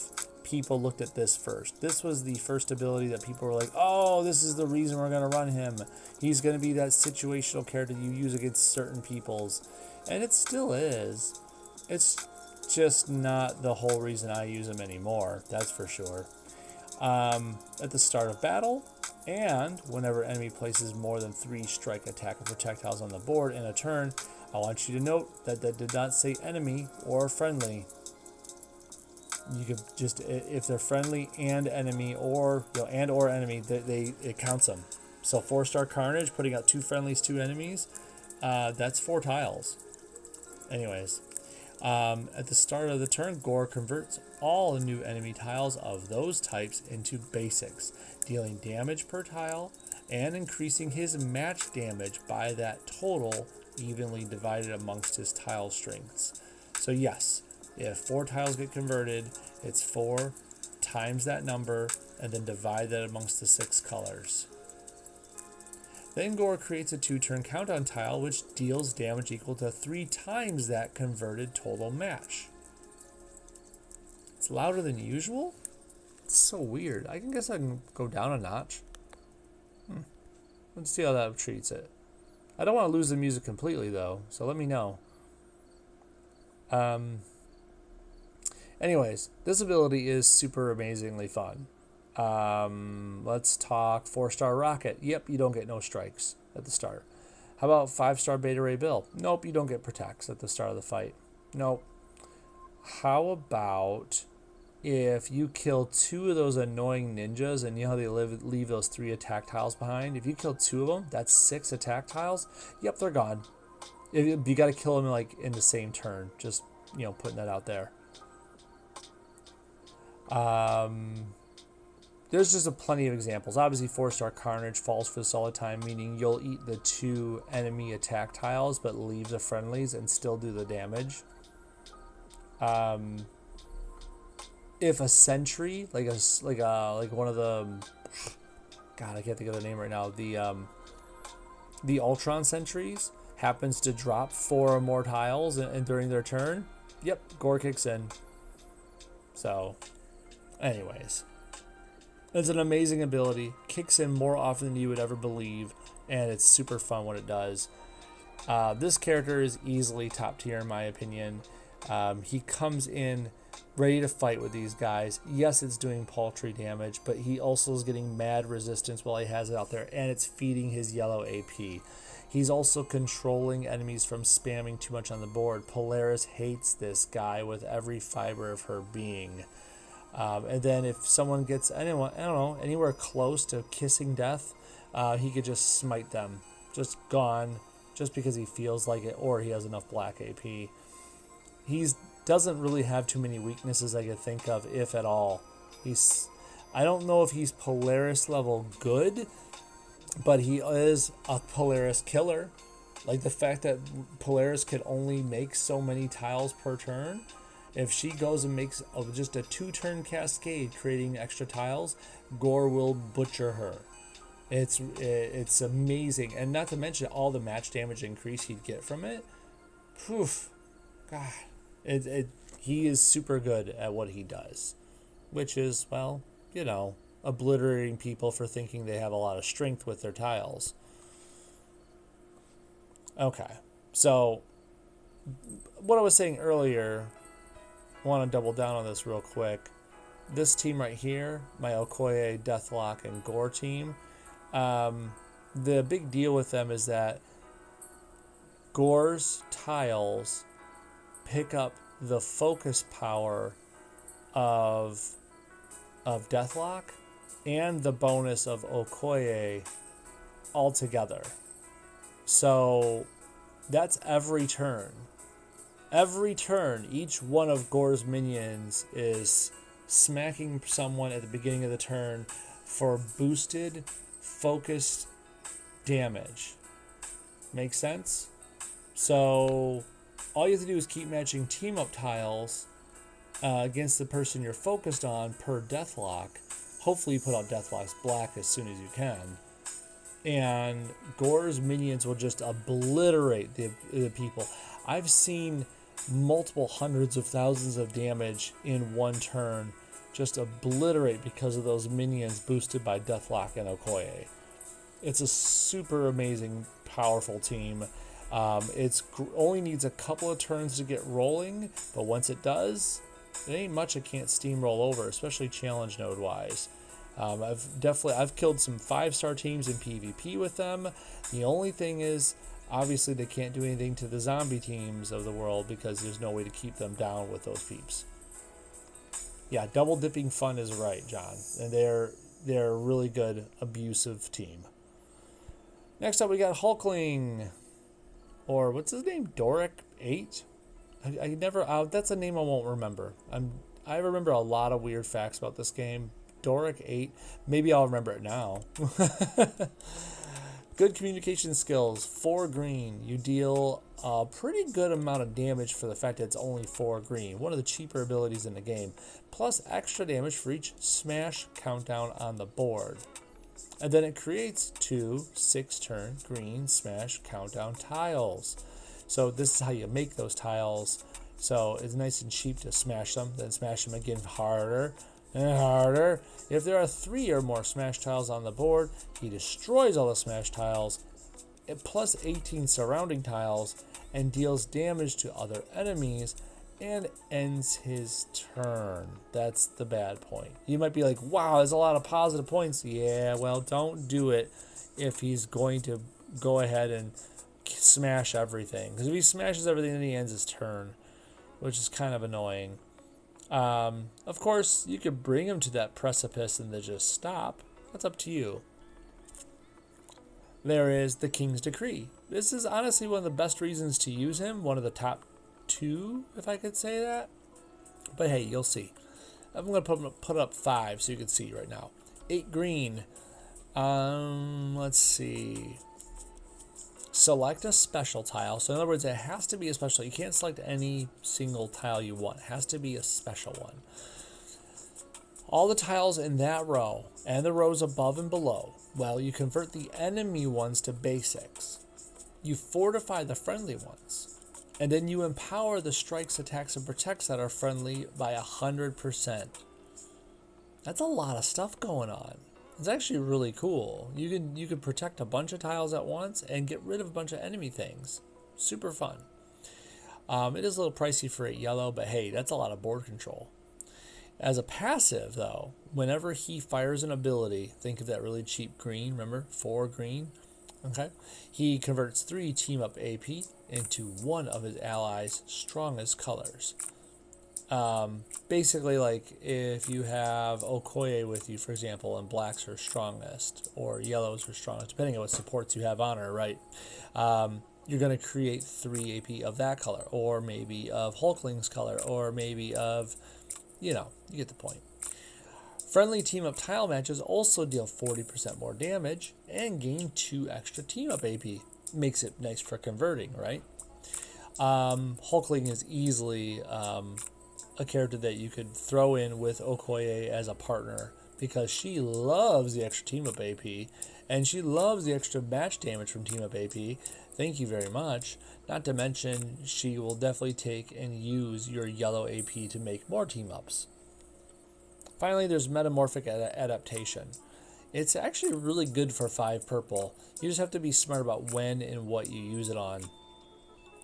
people looked at this first. This was the first ability that people were like, oh, this is the reason we're going to run him. He's going to be that situational character you use against certain peoples. And it still is. It's just not the whole reason I use him anymore, that's for sure. At the start of battle, and whenever enemy places more than 3 strike, attack, or projectiles on the board in a turn, I want you to note that that did not say enemy or friendly. You could just, if they're friendly and enemy, or or enemy, it counts them. So 4-star Carnage, putting out 2 friendlies, 2 enemies, that's 4 tiles. Anyways, at the start of the turn, Gore converts all new enemy tiles of those types into basics, dealing damage per tile and increasing his match damage by that total evenly divided amongst his tile strengths. So yes, if 4 tiles get converted, it's 4 times that number and then divide that amongst the 6 colors. Then Gore creates a 2-turn countdown tile which deals damage equal to 3 times that converted total match. It's louder than usual? It's so weird. I guess I can go down a notch. Let's see how that treats it. I don't want to lose the music completely though, so let me know. Anyways, this ability is super amazingly fun. Let's talk 4-star rocket. Yep, you don't get no strikes at the start. How about 5-star Beta Ray Bill? Nope, you don't get protects at the start of the fight. Nope. How about if you kill 2 of those annoying ninjas, and you know how they leave those 3 attack tiles behind? If you kill 2 of them, that's 6 attack tiles. Yep, they're gone. You got to kill them like in the same turn. Just, you know, putting that out there. There's just plenty of examples. Obviously, 4-star Carnage falls for this all the time, meaning you'll eat the 2 enemy attack tiles, but leave the friendlies and still do the damage. If a sentry, like one of the, God, I can't think of the name right now. The Ultron sentries happens to drop 4 or more tiles and during their turn, yep, Gore kicks in. So, anyways, it's an amazing ability. Kicks in more often than you would ever believe, and it's super fun when it does. This character is easily top tier in my opinion. He comes in ready to fight with these guys. Yes, it's doing paltry damage, but he also is getting mad resistance while he has it out there, and it's feeding his yellow AP. He's also controlling enemies from spamming too much on the board. Polaris hates this guy with every fiber of her being. And then if someone gets anywhere close to kissing death, he could just smite them. Just gone, just because he feels like it, or he has enough black AP. He's doesn't really have too many weaknesses I could think of, if at all. I don't know if he's Polaris level good, but he is a Polaris killer. Like the fact that Polaris could only make so many tiles per turn. If she goes and makes just a 2-turn cascade creating extra tiles, Gore will butcher her. It's amazing. And not to mention all the match damage increase he'd get from it. Poof. God. He is super good at what he does, which is, well, you know, obliterating people for thinking they have a lot of strength with their tiles. Okay, so what I was saying earlier, I want to double down on this real quick. This team right here, my Okoye, Deathlock, and Gore team, the big deal with them is that Gore's tiles pick up the focus power of Deathlock and the bonus of Okoye all together. So that's every turn. Every turn, each one of Gore's minions is smacking someone at the beginning of the turn for boosted, focused damage. Make sense? So all you have to do is keep matching team up tiles against the person you're focused on per Deathlock. Hopefully you put out Deathlock's black as soon as you can. And Gore's minions will just obliterate the people. I've seen multiple hundreds of thousands of damage in one turn just obliterate because of those minions boosted by Deathlock and Okoye. It's a super amazing, powerful team. It only needs a couple of turns to get rolling, but once it does, it ain't much it can't steamroll over, especially challenge node wise. I've killed some 5-star teams in PvP with them. The only thing is, obviously they can't do anything to the zombie teams of the world because there's no way to keep them down with those peeps. Yeah, double dipping fun is right, John, and they're a really good abusive team. Next up, we got Hulkling. Or what's his name? Doric 8? I never. That's a name I won't remember. I remember a lot of weird facts about this game. Doric 8. Maybe I'll remember it now. Good communication skills, 4 green. You deal a pretty good amount of damage for the fact that it's only 4 green. One of the cheaper abilities in the game. Plus extra damage for each smash countdown on the board. And then it creates 2 6-turn green smash countdown tiles. So this is how you make those tiles. So it's nice and cheap to smash them, then smash them again harder and harder. If there are 3 or more smash tiles on the board, he destroys all the smash tiles, plus 18 surrounding tiles, and deals damage to other enemies, and ends his turn. That's the bad point. You might be like, wow, there's a lot of positive points. Yeah, well, don't do it if he's going to go ahead and smash everything. Because if he smashes everything, then he ends his turn, which is kind of annoying. Of course, you could bring him to that precipice and then just stop. That's up to you. There is the King's Decree. This is honestly one of the best reasons to use him. One of the top 2, if I could say that. But hey, you'll see. I'm going to put up 5 so you can see right now. 8 green. Let's see. Select a special tile. So in other words, it has to be a special. You can't select any single tile you want. It has to be a special one. All the tiles in that row and the rows above and below, well, you convert the enemy ones to basics. You fortify the friendly ones. And then you empower the strikes, attacks, and protects that are friendly by 100%. That's a lot of stuff going on. It's actually really cool. You can protect a bunch of tiles at once and get rid of a bunch of enemy things. Super fun. It is a little pricey for 8 yellow, but hey, that's a lot of board control. As a passive, though, whenever he fires an ability, think of that really cheap green, remember? 4 green. Okay. He converts 3 team up AP into one of his allies' strongest colors. Basically, like if you have Okoye with you, for example, and black's her strongest, or yellow's her strongest, depending on what supports you have on her, right? You're going to create 3 AP of that color, or maybe of Hulkling's color, or maybe of, you get the point. Friendly team-up tile matches also deal 40% more damage and gain 2 extra team-up AP. Makes it nice for converting, right? Hulkling is easily a character that you could throw in with Okoye as a partner because she loves the extra team-up AP and she loves the extra match damage from team-up AP. Thank you very much. Not to mention, she will definitely take and use your yellow AP to make more team-ups. Finally, there's Metamorphic Adaptation. It's actually really good for 5 purple. You just have to be smart about when and what you use it on.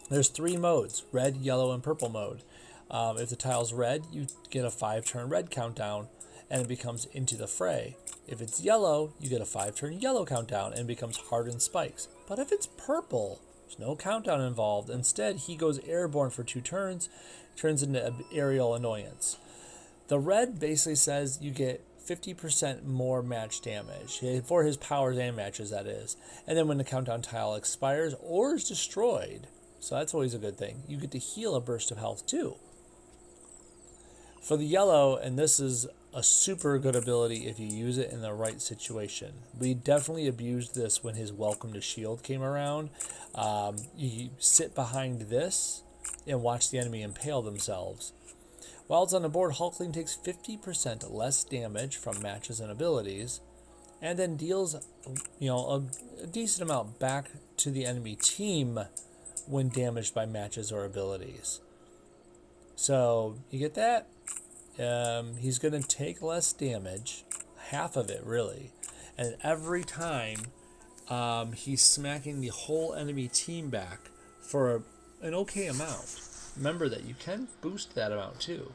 There's 3 modes, red, yellow, and purple mode. If the tile's red, you get a 5-turn red countdown, and it becomes Into the Fray. If it's yellow, you get a 5-turn yellow countdown, and it becomes Hardened Spikes. But if it's purple, there's no countdown involved. Instead, he goes airborne for 2 turns, turns into Aerial Annoyance. The red basically says you get 50% more match damage, for his powers and matches, that is. And then when the countdown tile expires or is destroyed, so that's always a good thing, you get to heal a burst of health too. For the yellow, and this is a super good ability if you use it in the right situation. We definitely abused this when his Welcome to Shield came around. You sit behind this and watch the enemy impale themselves. While it's on the board, Hulkling takes 50% less damage from matches and abilities, and then deals, a decent amount back to the enemy team when damaged by matches or abilities. So you get that? He's going to take less damage, half of it really, and every time he's smacking the whole enemy team back for an okay amount. Remember that you can boost that amount too.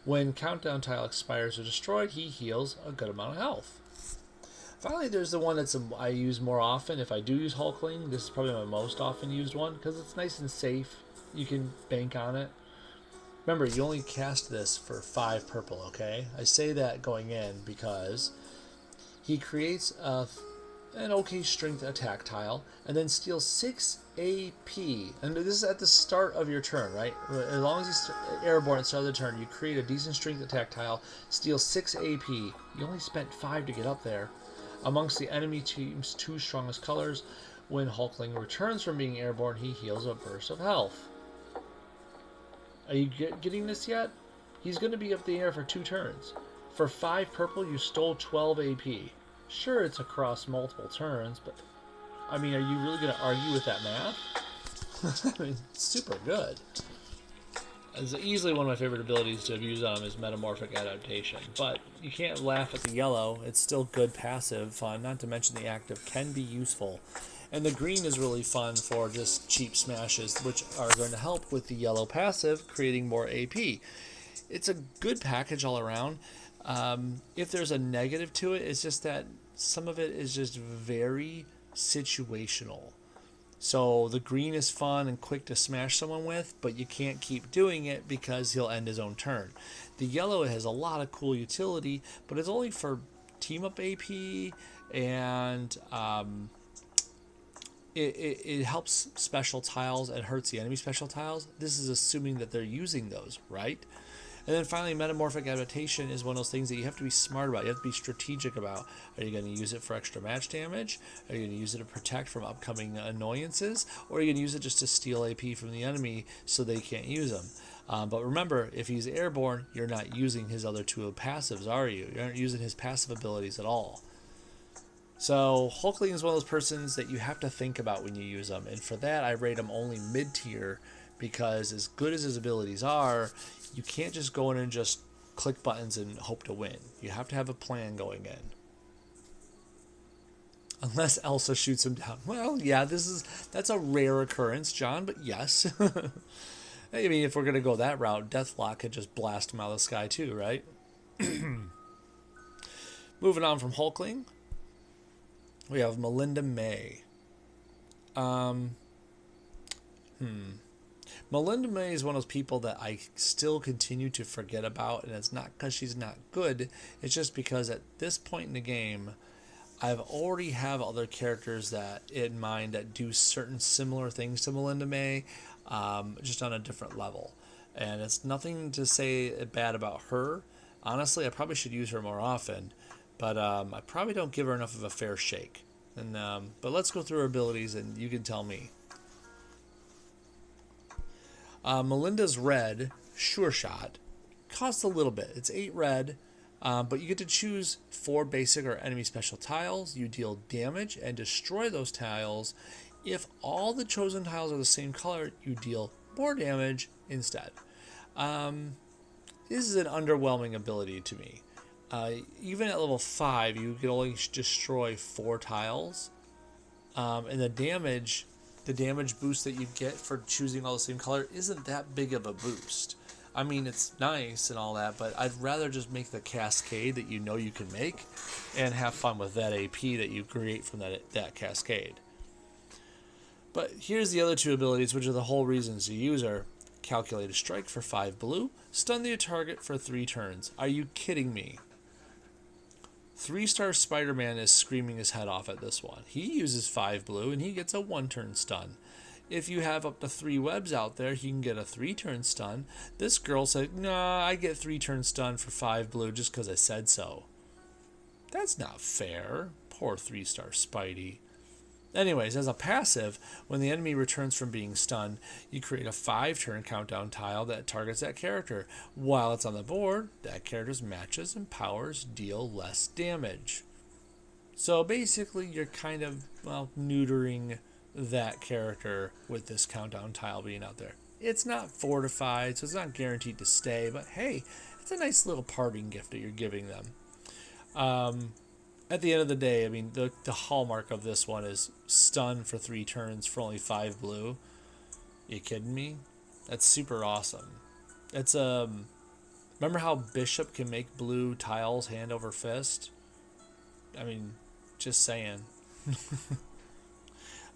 When countdown tile expires or destroyed, he heals a good amount of health. Finally, there's the one that's I use more often. If I do use Hulkling, this is probably my most often used one because it's nice and safe. You can bank on it. Remember, you only cast this for 5 purple, okay? I say that going in because he creates an okay strength attack tile and then steals 6 AP. And this is at the start of your turn, right? As long as he's airborne at the start of the turn, you create a decent strength attack tile, steal 6 AP. You only spent 5 to get up there. Amongst the enemy team's 2 strongest colors, when Hulkling returns from being airborne, he heals a burst of health. Are you getting this yet? He's going to be up the air for 2 turns. For 5 purple, you stole 12 AP. Sure, it's across multiple turns, but I mean, are you really going to argue with that math? I mean, super good. It's easily one of my favorite abilities to have used on him is Metamorphic Adaptation, but you can't laugh at the yellow. It's still good passive fun, not to mention the active can be useful. And the green is really fun for just cheap smashes, which are going to help with the yellow passive, creating more AP. It's a good package all around. If there's a negative to it, it's just that some of it is just very situational. So the green is fun and quick to smash someone with, but you can't keep doing it because he'll end his own turn. The yellow has a lot of cool utility, but it's only for team up AP, and it helps special tiles and hurts the enemy special tiles. This is assuming that they're using those, right? And then finally, Metamorphic Adaptation is one of those things that you have to be smart about. You have to be strategic about. Are you going to use it for extra match damage? Are you going to use it to protect from upcoming annoyances? Or are you going to use it just to steal AP from the enemy so they can't use them? But remember, if he's airborne, you're not using his other 2 passives, are you? You aren't using his passive abilities at all. So Hulkling is one of those persons that you have to think about when you use them. And for that, I rate him only mid-tier, because as good as his abilities are, you can't just go in and just click buttons and hope to win. You have to have a plan going in. Unless Elsa shoots him down. Well, yeah, that's a rare occurrence, John, but yes. I mean, if we're going to go that route, Deathlock could just blast him out of the sky too, right? Moving on from Hulkling, we have Melinda May. Melinda May is one of those people that I still continue to forget about, and it's not because she's not good. It's just because at this point in the game, I've already have other characters that in mind that do certain similar things to Melinda May, just on a different level. And it's nothing to say bad about her. Honestly, I probably should use her more often, but I probably don't give her enough of a fair shake. And but let's go through her abilities, and you can tell me. Melinda's red, Sure Shot, costs a little bit. It's 8 red, but you get to choose 4 basic or enemy special tiles. You deal damage and destroy those tiles. If all the chosen tiles are the same color, you deal more damage instead. This is an underwhelming ability to me. Even at level 5, you can only destroy 4 tiles, and the damage boost that you get for choosing all the same color isn't that big of a boost. I mean, it's nice and all that, but I'd rather just make the cascade that you know you can make and have fun with that AP that you create from that cascade. But here's the other 2 abilities, which are the whole reasons you use her. Calculated Strike for 5 blue, stun the target for 3 turns. Are you kidding me? 3-star Spider-Man is screaming his head off at this one. He uses 5 blue and he gets a 1-turn stun. If you have up to 3 webs out there, he can get a 3-turn stun. This girl said, nah, I get 3-turn stun for 5 blue just because I said so. That's not fair. Poor 3-star Spidey. Anyways, as a passive, when the enemy returns from being stunned, you create a 5-turn countdown tile that targets that character. While it's on the board, that character's matches and powers deal less damage. So basically, you're kind of, well, neutering that character with this countdown tile being out there. It's not fortified, so it's not guaranteed to stay, but hey, it's a nice little parting gift that you're giving them. At the end of the day, I mean, the hallmark of this one is stun for 3 turns for only 5 blue. You kidding me? That's super awesome. It's remember how Bishop can make blue tiles hand over fist? I mean, just saying.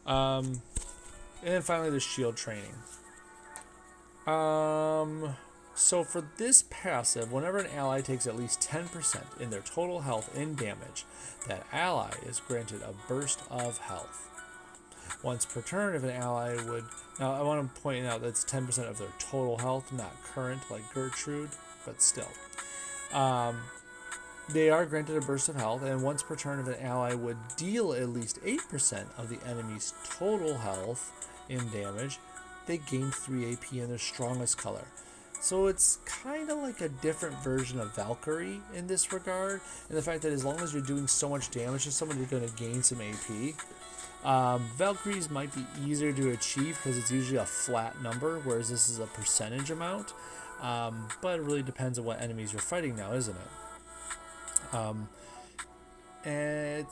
And then finally, there's shield training. So for this passive, whenever an ally takes at least 10% in their total health in damage, that ally is granted a burst of health. Once per turn, if an ally would... Now, I want to point out that's 10% of their total health, not current like Gertrude, but still. They are granted a burst of health, and once per turn, if an ally would deal at least 8% of the enemy's total health in damage, they gain 3 AP in their strongest color. So it's kind of like a different version of Valkyrie in this regard, and the fact that as long as you're doing so much damage to someone, you're going to gain some AP. Valkyries might be easier to achieve because it's usually a flat number, whereas this is a percentage amount. But it really depends on what enemies you're fighting now, isn't it? And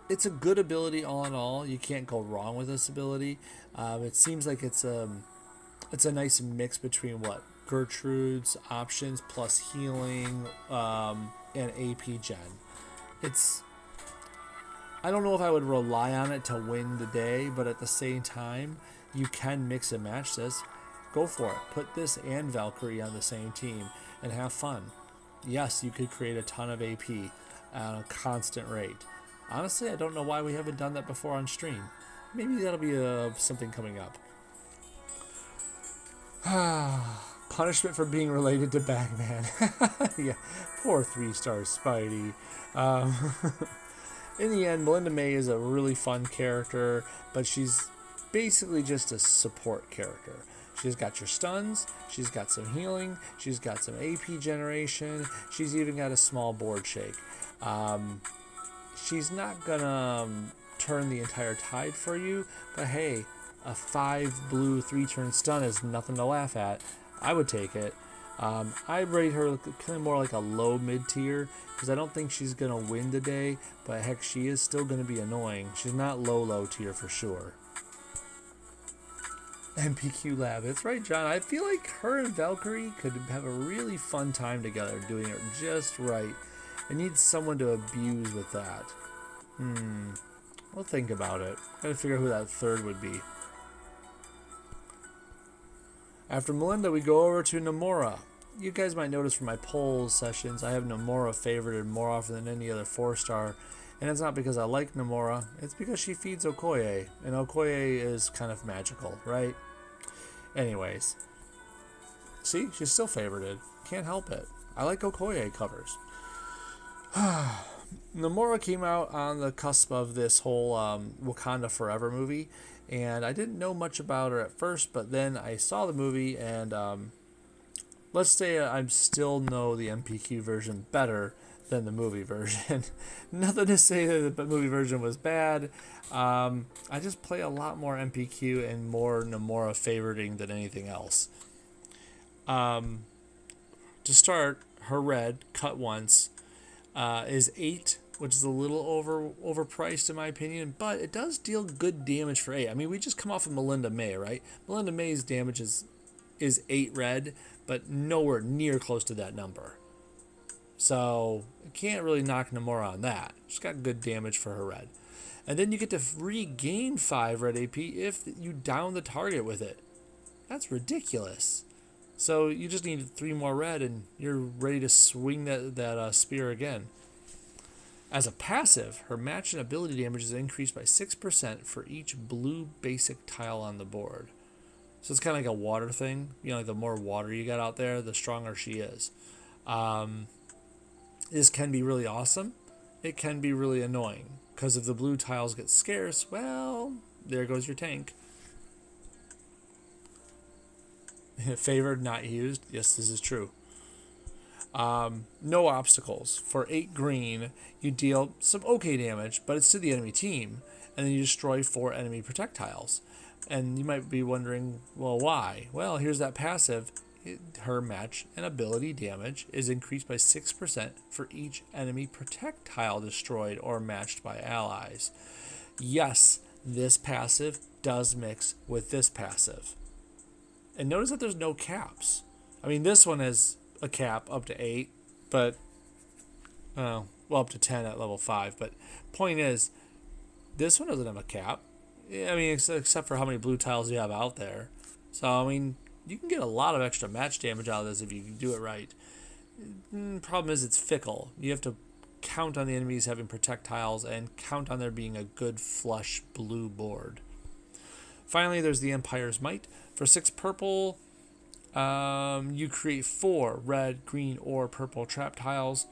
it's a good ability all in all. You can't go wrong with this ability. It seems like it's a nice mix between what Gertrude's options plus healing and AP gen. I don't know if I would rely on it to win the day, but at the same time, you can mix and match this. Go for it. Put this and Valkyrie on the same team and have fun. Yes, you could create a ton of AP at a constant rate. Honestly, I don't know why we haven't done that before on stream. Maybe that'll be something coming up. Punishment for being related to Bagman. Yeah, poor 3-star Spidey. In the end, Melinda May is a really fun character, but she's basically just a support character. She's got your stuns, she's got some healing, she's got some AP generation, she's even got a small board shake. She's not gonna turn the entire tide for you, but hey, a 5 blue 3-turn stun is nothing to laugh at. I would take it. I rate her kind of more like a low mid tier because I don't think she's gonna win the day, but heck, she is still gonna be annoying. She's not low tier for sure. MPQ Lab, that's right, John. I feel like her and Valkyrie could have a really fun time together, doing it just right. I need someone to abuse with that. We'll think about it. Gotta figure out who that third would be. After Melinda, we go over to Nomura. You guys might notice from my polls sessions, I have Nomura favorited more often than any other 4-star. And it's not because I like Nomura, it's because she feeds Okoye. And Okoye is kind of magical, right? Anyways. See, she's still favorited. Can't help it. I like Okoye covers. Nomura came out on the cusp of this whole Wakanda Forever movie. And I didn't know much about her at first, but then I saw the movie, and let's say I still know the MPQ version better than the movie version. Nothing to say that the movie version was bad. I just play a lot more MPQ and more Nomura favoriting than anything else. To start, her red, cut once, is 8, which is a little overpriced in my opinion, but it does deal good damage for 8. I mean, we just come off of Melinda May, right? Melinda May's damage is 8 red, but nowhere near close to that number. So, you can't really knock Nomura on that. She's got good damage for her red. And then you get to regain 5 red AP if you down the target with it. That's ridiculous. So, you just need 3 more red and you're ready to swing that spear again. As a passive, her match and ability damage is increased by 6% for each blue basic tile on the board. So it's kind of like a water thing. You know, like the more water you got out there, the stronger she is. This can be really awesome. It can be really annoying. Because if the blue tiles get scarce, well, there goes your tank. Favored, not used. Yes, this is true. No obstacles. For 8 green, you deal some okay damage, but it's to the enemy team, and then you destroy 4 enemy projectiles. And you might be wondering, well, why? Well, here's that passive. Her match and ability damage is increased by 6% for each enemy projectile destroyed or matched by allies. Yes, this passive does mix with this passive. And notice that there's no caps. I mean, this one has a cap up to 8, but well, up to 10 at level 5. But point is, this one doesn't have a cap. I mean, except for how many blue tiles you have out there. So, I mean, you can get a lot of extra match damage out of this if you do it right. Problem is, it's fickle. You have to count on the enemies having projectiles and count on there being a good flush blue board. Finally, there's the Empire's Might. For 6 purple, you create 4 red, green, or purple trap tiles.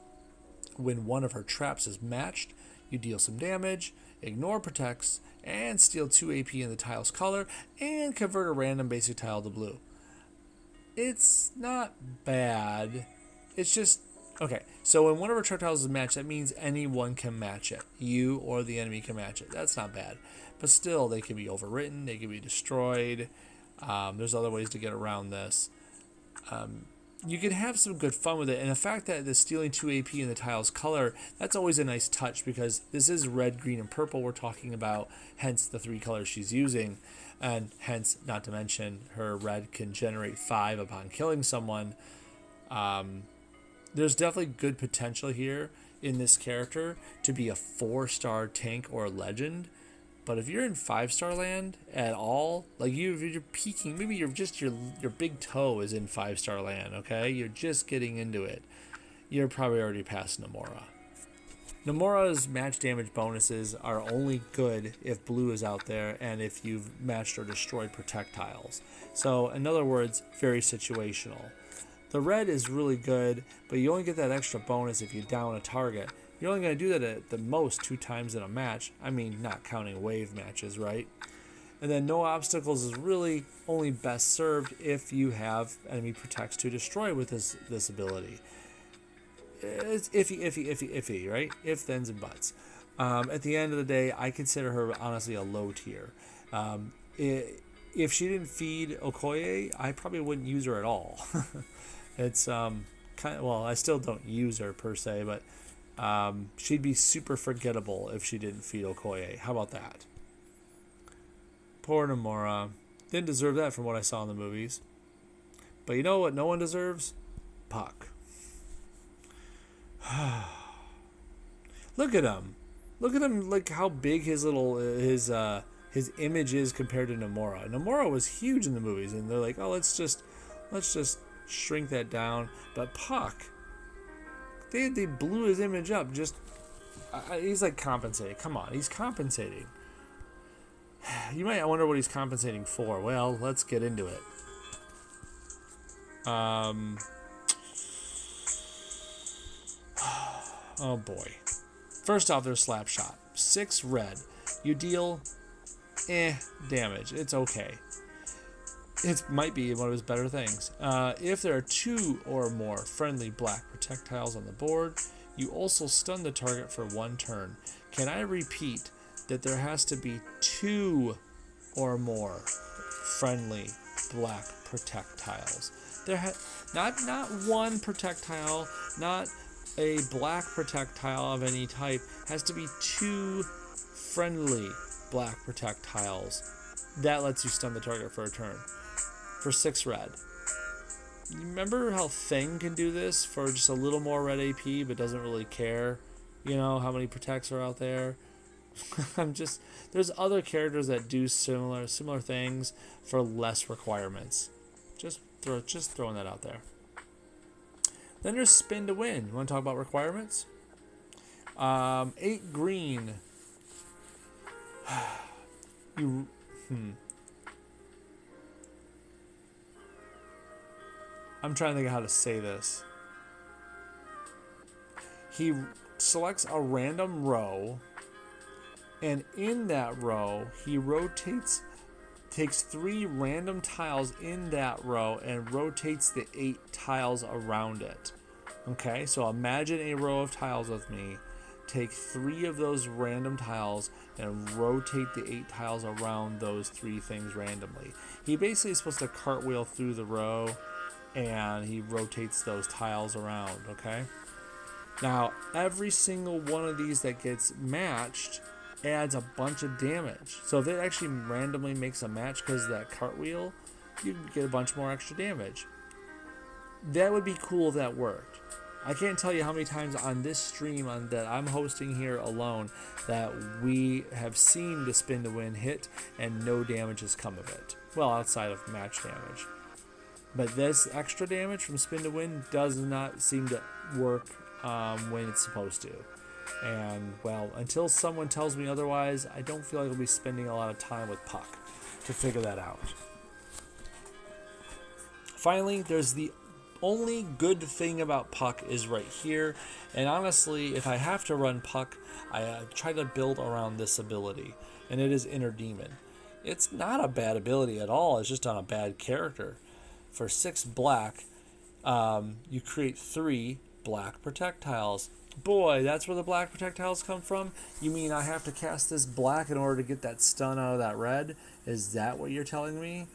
When one of her traps is matched, you deal some damage, ignore protects, and steal 2 AP in the tile's color, and convert a random basic tile to blue. It's not bad. It's just... Okay, so when one of her trap tiles is matched, that means anyone can match it. You or the enemy can match it. That's not bad. But still, they can be overwritten, they can be destroyed. There's other ways to get around this. You can have some good fun with it, and the fact that the stealing 2 AP in the tile's color, that's always a nice touch, because this is red, green, and purple we're talking about, hence the 3 colors she's using, and hence, not to mention, her red can generate 5 upon killing someone. There's definitely good potential here in this character to be a 4-star tank or legend. But if you're in 5-star land at all, like you're peaking, maybe you're just your big toe is in 5-star land, okay? You're just getting into it. You're probably already past Nomura. Nomura's match damage bonuses are only good if blue is out there and if you've matched or destroyed projectiles. So, in other words, very situational. The red is really good, but you only get that extra bonus if you down a target. You're only going to do that at the most 2 times in a match. I mean, not counting wave matches, right? And then no obstacles is really only best served if you have enemy protects to destroy with this ability. It's iffy, right? If, thens, and buts. At the end of the day, I consider her honestly a low tier. If she didn't feed Okoye, I probably wouldn't use her at all. It's kind of, well, I still don't use her per se, but she'd be super forgettable if she didn't feed Okoye. How about that? Poor Nomura. Didn't deserve that from what I saw in the movies. But you know what no one deserves? Puck. Look at him. Look at him, like how big his little his image is compared to Nomura. Nomura was huge in the movies, and they're like, oh, let's just shrink that down. But Puck, they blew his image up. Just he's like compensating. Come on, he's compensating. You might wonder what he's compensating for. Well, let's get into it. Oh boy. First off, there's Slap Shot. 6 red. You deal damage. It's okay. It might be one of his better things. If there are 2 or more friendly black projectiles on the board, you also stun the target for 1 turn. Can I repeat that there has to be 2 or more friendly black projectiles? Not 1 projectile, not a black projectile of any type. Has to be 2 friendly black projectiles. That lets you stun the target for a turn. For 6 red. You remember how Thing can do this for just a little more red AP but doesn't really care, you know, how many protects are out there? There's other characters that do similar things for less requirements. Just throwing that out there. Then there's Spin to Win. You want to talk about requirements? 8 green. I'm trying to think of how to say this. He selects a random row, and in that row, he takes 3 random tiles in that row and rotates the 8 tiles around it. Okay, so imagine a row of tiles with me. Take 3 of those random tiles and rotate the 8 tiles around those 3 things randomly. He basically is supposed to cartwheel through the row, and he rotates those tiles around, okay? Now, every single one of these that gets matched adds a bunch of damage. So if it actually randomly makes a match because of that cartwheel, you get a bunch more extra damage. That would be cool if that worked. I can't tell you how many times on this stream that I'm hosting here alone that we have seen the Spin to Win hit and no damage has come of it. Well, outside of match damage. But this extra damage from Spin to Win does not seem to work when it's supposed to. And, well, until someone tells me otherwise, I don't feel like I'll be spending a lot of time with Puck to figure that out. Finally, there's the only good thing about Puck is right here. And honestly, if I have to run Puck, I try to build around this ability, and it is Inner Demon. It's not a bad ability at all. It's just on a bad character. For 6 black, you create 3 black projectiles. Boy, that's where the black projectiles come from? You mean I have to cast this black in order to get that stun out of that red? Is that what you're telling me?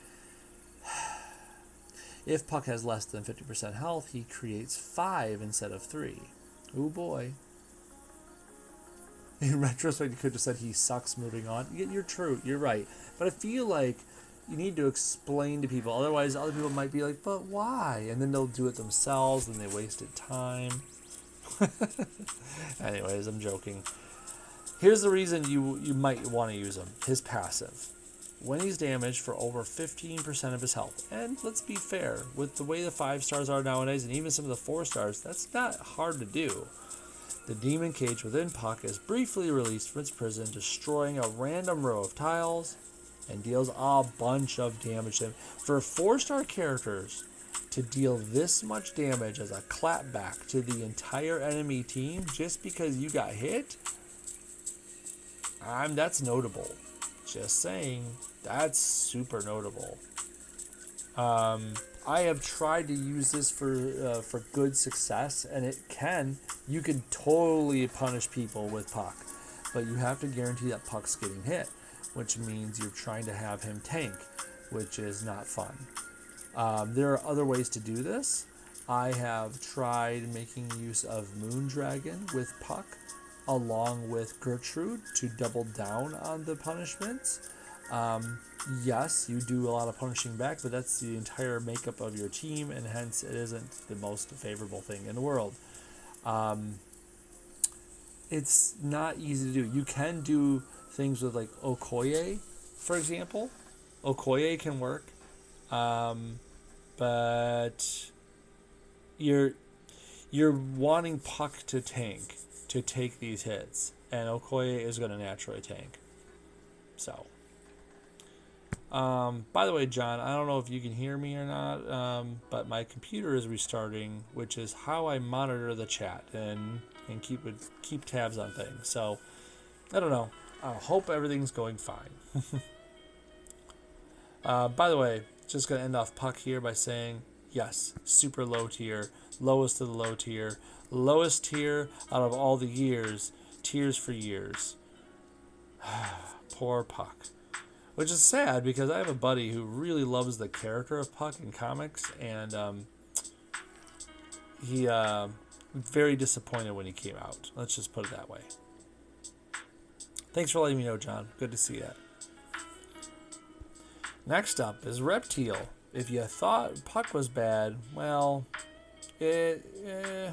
If Puck has less than 50% health, he creates 5 instead of 3. Ooh boy. In retrospect, you could have said he sucks moving on. You're true, you're right. But I feel like you need to explain to people. Otherwise, other people might be like, but why? And then they'll do it themselves and they wasted time. Anyways, I'm joking. Here's the reason you might want to use him. His passive. When he's damaged for over 15% of his health. And let's be fair, with the way the 5 stars are nowadays, and even some of the 4 stars, that's not hard to do. The demon cage within Puck is briefly released from its prison, destroying a random row of tiles, and deals a bunch of damage to him. For 4-star characters to deal this much damage as a clapback to the entire enemy team just because you got hit, that's notable. Just saying, that's super notable. I have tried to use this for good success, and you can totally punish people with Puck, but you have to guarantee that Puck's getting hit, which means you're trying to have him tank, which is not fun. There are other ways to do this. I have tried making use of Moondragon with Puck, along with Gertrude, to double down on the punishments. Yes, you do a lot of punishing back, but that's the entire makeup of your team, and hence it isn't the most favorable thing in the world. It's not easy to do. You can do things with like Okoye, for example. Okoye can work, but you're wanting Puck to tank, to take these hits, and Okoye is going to naturally tank. So, by the way, John, I don't know if you can hear me or not, but my computer is restarting, which is how I monitor the chat and keep tabs on things. So, I don't know. I hope everything's going fine. By the way, just going to end off Puck here by saying, yes, super low tier, lowest of the low tier, lowest tier out of all the years, tiers for years. Poor Puck. Which is sad because I have a buddy who really loves the character of Puck in comics, and he very disappointed when he came out. Let's just put it that way. Thanks for letting me know, John. Good to see that. Next up is Reptile. If you thought Puck was bad, well, I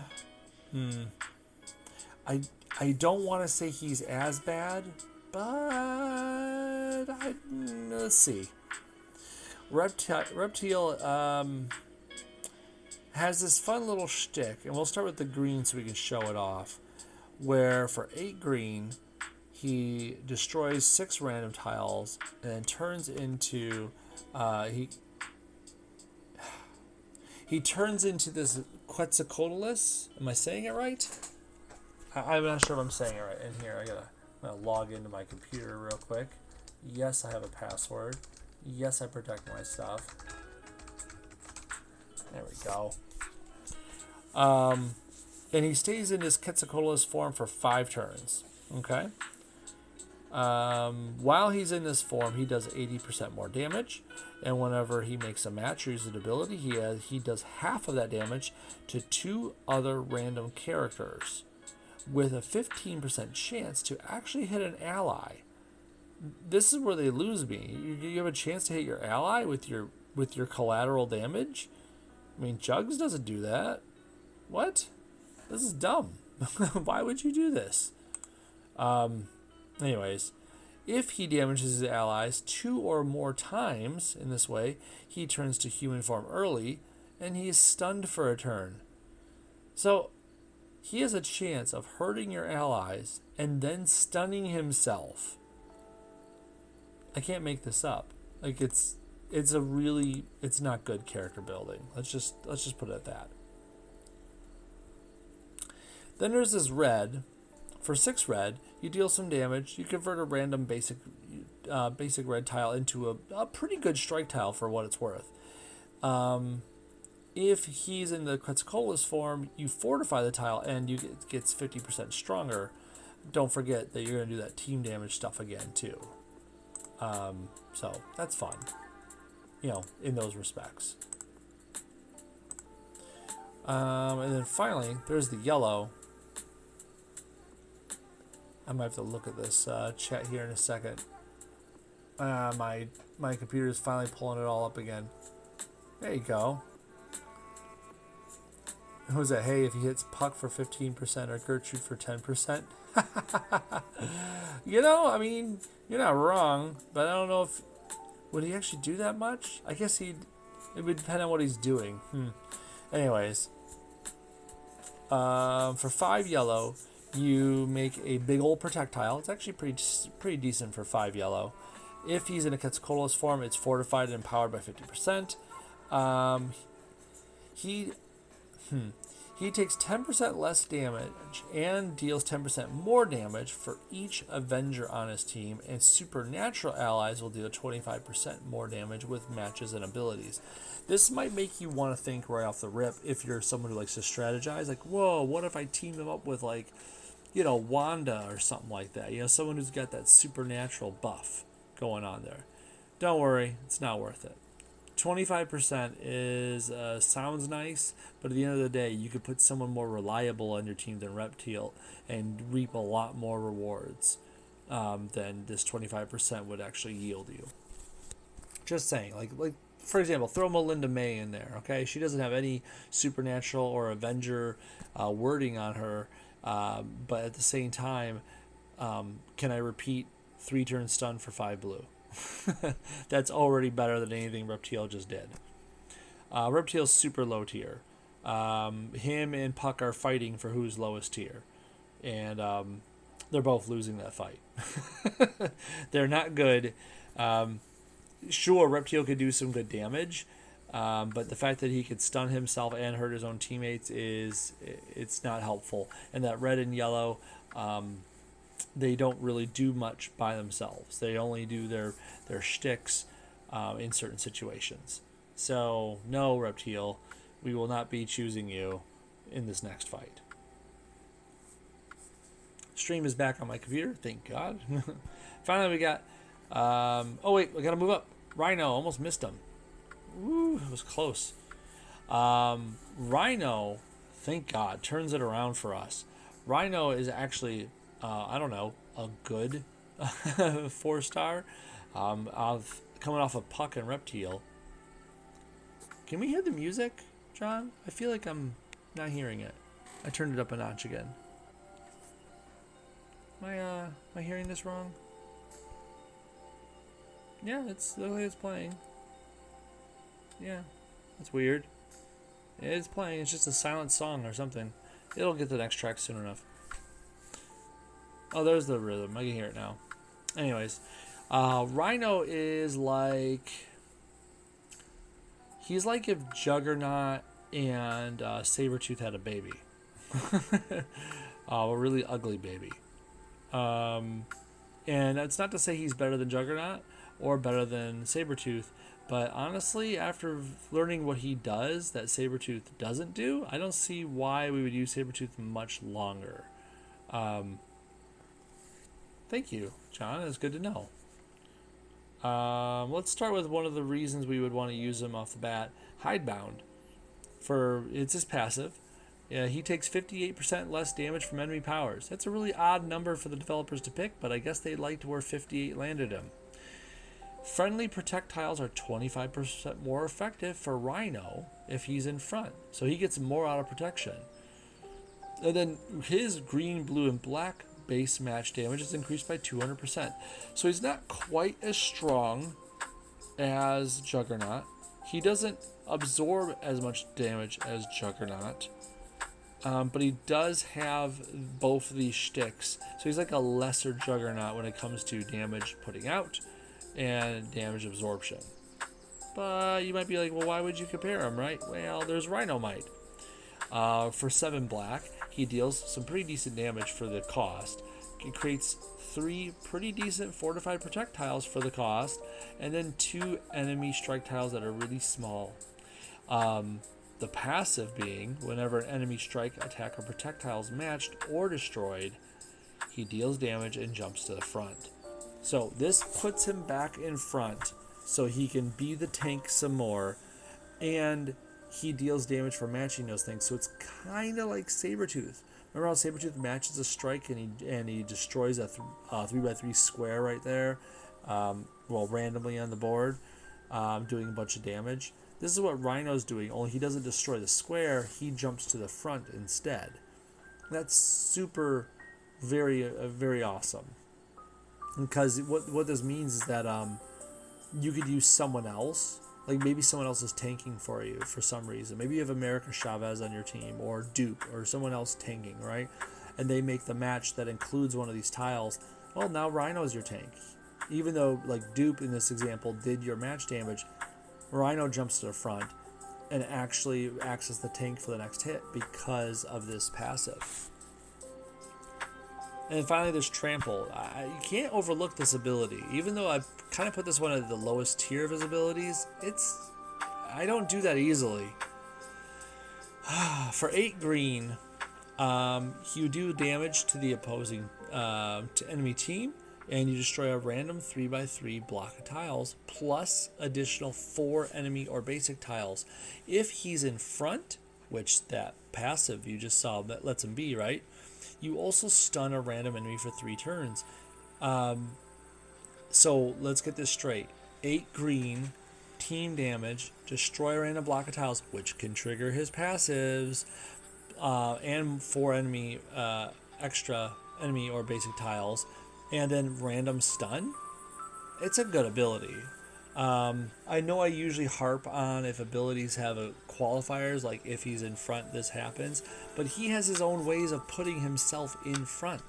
don't want to say he's as bad, but let's see. Reptile has this fun little shtick, and we'll start with the green so we can show it off, where for 8 green, he destroys 6 random tiles and turns into he turns into this Quetzalcoatlus. Am I saying it right? I'm not sure if I'm saying it right. In here, I'm gonna log into my computer real quick. Yes, I have a password. Yes, I protect my stuff. There we go. And he stays in this Quetzalcoatlus form for 5 turns. Okay. While he's in this form, he does 80% more damage, and whenever he makes a match or uses an ability, he does half of that damage to 2 other random characters, with a 15% chance to actually hit an ally. This is where they lose me. You have a chance to hit your ally with your collateral damage? I mean, Jugs doesn't do that. What? This is dumb. Why would you do this? Anyways, if he damages his allies 2 or more times in this way, he turns to human form early, and he is stunned for a turn. So, he has a chance of hurting your allies and then stunning himself. I can't make this up. Like, it's it's not good character building. Let's just put it at that. Then there's this red. For 6 red, you deal some damage. You convert a random basic red tile into a pretty good strike tile for what it's worth. If he's in the Quetzalcoatlus form, you fortify the tile and you gets 50% stronger. Don't forget that you're going to do that team damage stuff again too. So that's fun, in those respects. And then finally, there's the yellow. I might have to look at this chat here in a second. My computer is finally pulling it all up again. There you go. Who's that? Hey, if he hits Puck for 15% or Gertrude for 10%. I mean, you're not wrong, but I don't know if... Would he actually do that much? I guess it would depend on what he's doing. Anyways. For 5 yellow, you make a big old protect tile. It's actually pretty decent for 5 yellow. If he's in a Quetzalcoatlus form, it's fortified and empowered by 50%. He takes 10% less damage and deals 10% more damage for each Avenger on his team, and supernatural allies will deal 25% more damage with matches and abilities. This might make you want to think right off the rip, if you're someone who likes to strategize, like, whoa, what if I team them up with, like, Wanda or something like that? Someone who's got that supernatural buff going on there. Don't worry, it's not worth it. 25% is sounds nice, but at the end of the day, you could put someone more reliable on your team than Reptile and reap a lot more rewards than this 25% would actually yield you. Just saying, like for example, throw Melinda May in there. Okay, she doesn't have any supernatural or Avenger wording on her, but at the same time, can I repeat 3 turn stun for 5 blue? That's already better than anything Reptile just did. Reptile's super low tier. Him and Puck are fighting for who's lowest tier, and they're both losing that fight. They're not good. Sure, Reptile could do some good damage, but the fact that he could stun himself and hurt his own teammates it's not helpful. And that red and yellow, they don't really do much by themselves. They only do their shticks in certain situations. So, no, Reptile, we will not be choosing you in this next fight. Stream is back on my computer, thank God. Finally, we got... oh, wait, we got to move up. Rhino, almost missed him. Ooh, it was close. Rhino, thank God, turns it around for us. Rhino is actually... I don't know, a good 4-star coming off of Puck and Reptile. Can we hear the music, John? I feel like I'm not hearing it. I turned it up a notch again. Am I hearing this wrong? Yeah, it's the way it's playing. Yeah, that's weird. It's playing. It's just a silent song or something. It'll get the next track soon enough. Oh, there's the rhythm. I can hear it now. Anyways, Rhino is like... He's like if Juggernaut and Sabretooth had a baby. A really ugly baby. And that's not to say he's better than Juggernaut or better than Sabretooth, but honestly, after learning what he does that Sabretooth doesn't do, I don't see why we would use Sabretooth much longer. Thank you, John. It's good to know. Let's start with one of the reasons we would want to use him off the bat. Hidebound. It's his passive. Yeah, he takes 58% less damage from enemy powers. That's a really odd number for the developers to pick, but I guess they liked where 58 landed him. Friendly projectiles are 25% more effective for Rhino if he's in front, so he gets more out of protection. And then his green, blue, and black base match damage is increased by 200%. So he's not quite as strong as Juggernaut. He doesn't absorb as much damage as Juggernaut. But he does have both these shticks. So he's like a lesser Juggernaut when it comes to damage putting out and damage absorption. but you might be like, well, why would you compare them, right? Well, there's Rhinomite. For 7 black, he deals some pretty decent damage for the cost. It creates 3 pretty decent fortified projectiles for the cost, and then 2 enemy strike tiles that are really small. The passive being, whenever an enemy strike, attack, or projectile is matched or destroyed, he deals damage and jumps to the front. So this puts him back in front so he can be the tank some more, and he deals damage for matching those things. So it's kind of like Sabretooth. Remember how Sabretooth matches a strike and he destroys a 3x3 square right there, randomly on the board, doing a bunch of damage. This is what Rhino's doing, only he doesn't destroy the square, he jumps to the front instead. That's super, very awesome. Because what this means is that you could use someone else. Like maybe someone else is tanking for you for some reason. Maybe you have America Chavez on your team, or Duke, or someone else tanking, right? And they make the match that includes one of these tiles. Well, now Rhino's your tank. Even though, like Duke in this example did your match damage, Rhino jumps to the front and actually acts as the tank for the next hit because of this passive. And finally, there's Trample. You can't overlook this ability. Even though I kind of put this one at the lowest tier of his abilities, I don't do that easily. For 8 green, you do damage to the opposing to enemy team, and you destroy a random 3x3 block of tiles, plus additional 4 enemy or basic tiles. If he's in front, which that passive you just saw that lets him be, right? You also stun a random enemy for 3 turns. So let's get this straight. 8 green, team damage, destroy a random block of tiles, which can trigger his passives, and 4 enemy extra enemy or basic tiles, and then random stun. It's a good ability. I know I usually harp on if abilities have qualifiers, like if he's in front, this happens, but he has his own ways of putting himself in front.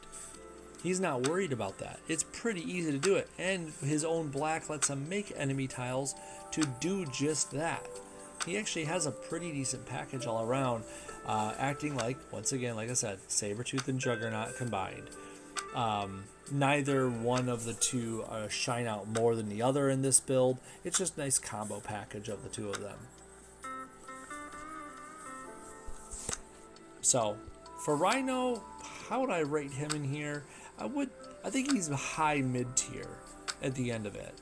He's not worried about that. It's pretty easy to do it, and his own black lets him make enemy tiles to do just that. He actually has a pretty decent package all around, acting like, once again, like I said, Sabretooth and Juggernaut combined. Neither one of the two shine out more than the other in this build. It's just a nice combo package of the two of them. So, for Rhino, how would I rate him in here? I think he's high mid-tier at the end of it.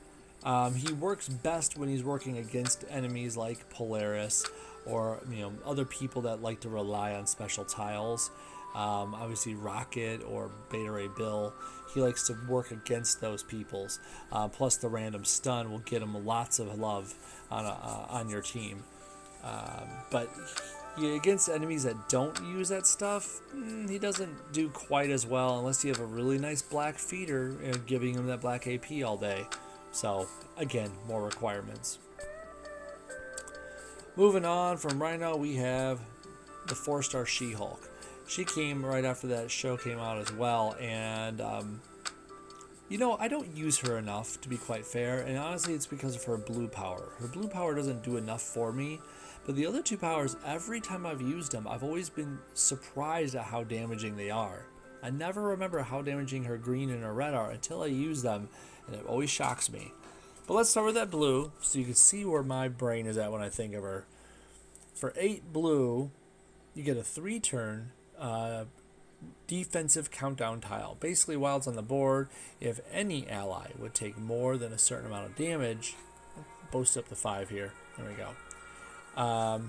He works best when he's working against enemies like Polaris or other people that like to rely on special tiles. Obviously Rocket or Beta Ray Bill, he likes to work against those peoples. Plus the random stun will get him lots of love on your team. But against enemies that don't use that stuff, he doesn't do quite as well unless you have a really nice black feeder giving him that black AP all day. So again, more requirements. Moving on from Rhino, we have the 4-star She-Hulk. She came right after that show came out as well, and I don't use her enough, to be quite fair, and honestly it's because of her blue power. Her blue power doesn't do enough for me, but the other 2 powers, every time I've used them, I've always been surprised at how damaging they are. I never remember how damaging her green and her red are until I use them, and it always shocks me. But let's start with that blue, so you can see where my brain is at when I think of her. For 8 blue, you get a 3-turn defensive countdown tile. Basically, while it's on the board, if any ally would take more than a certain amount of damage, boost up to 5 here. There we go.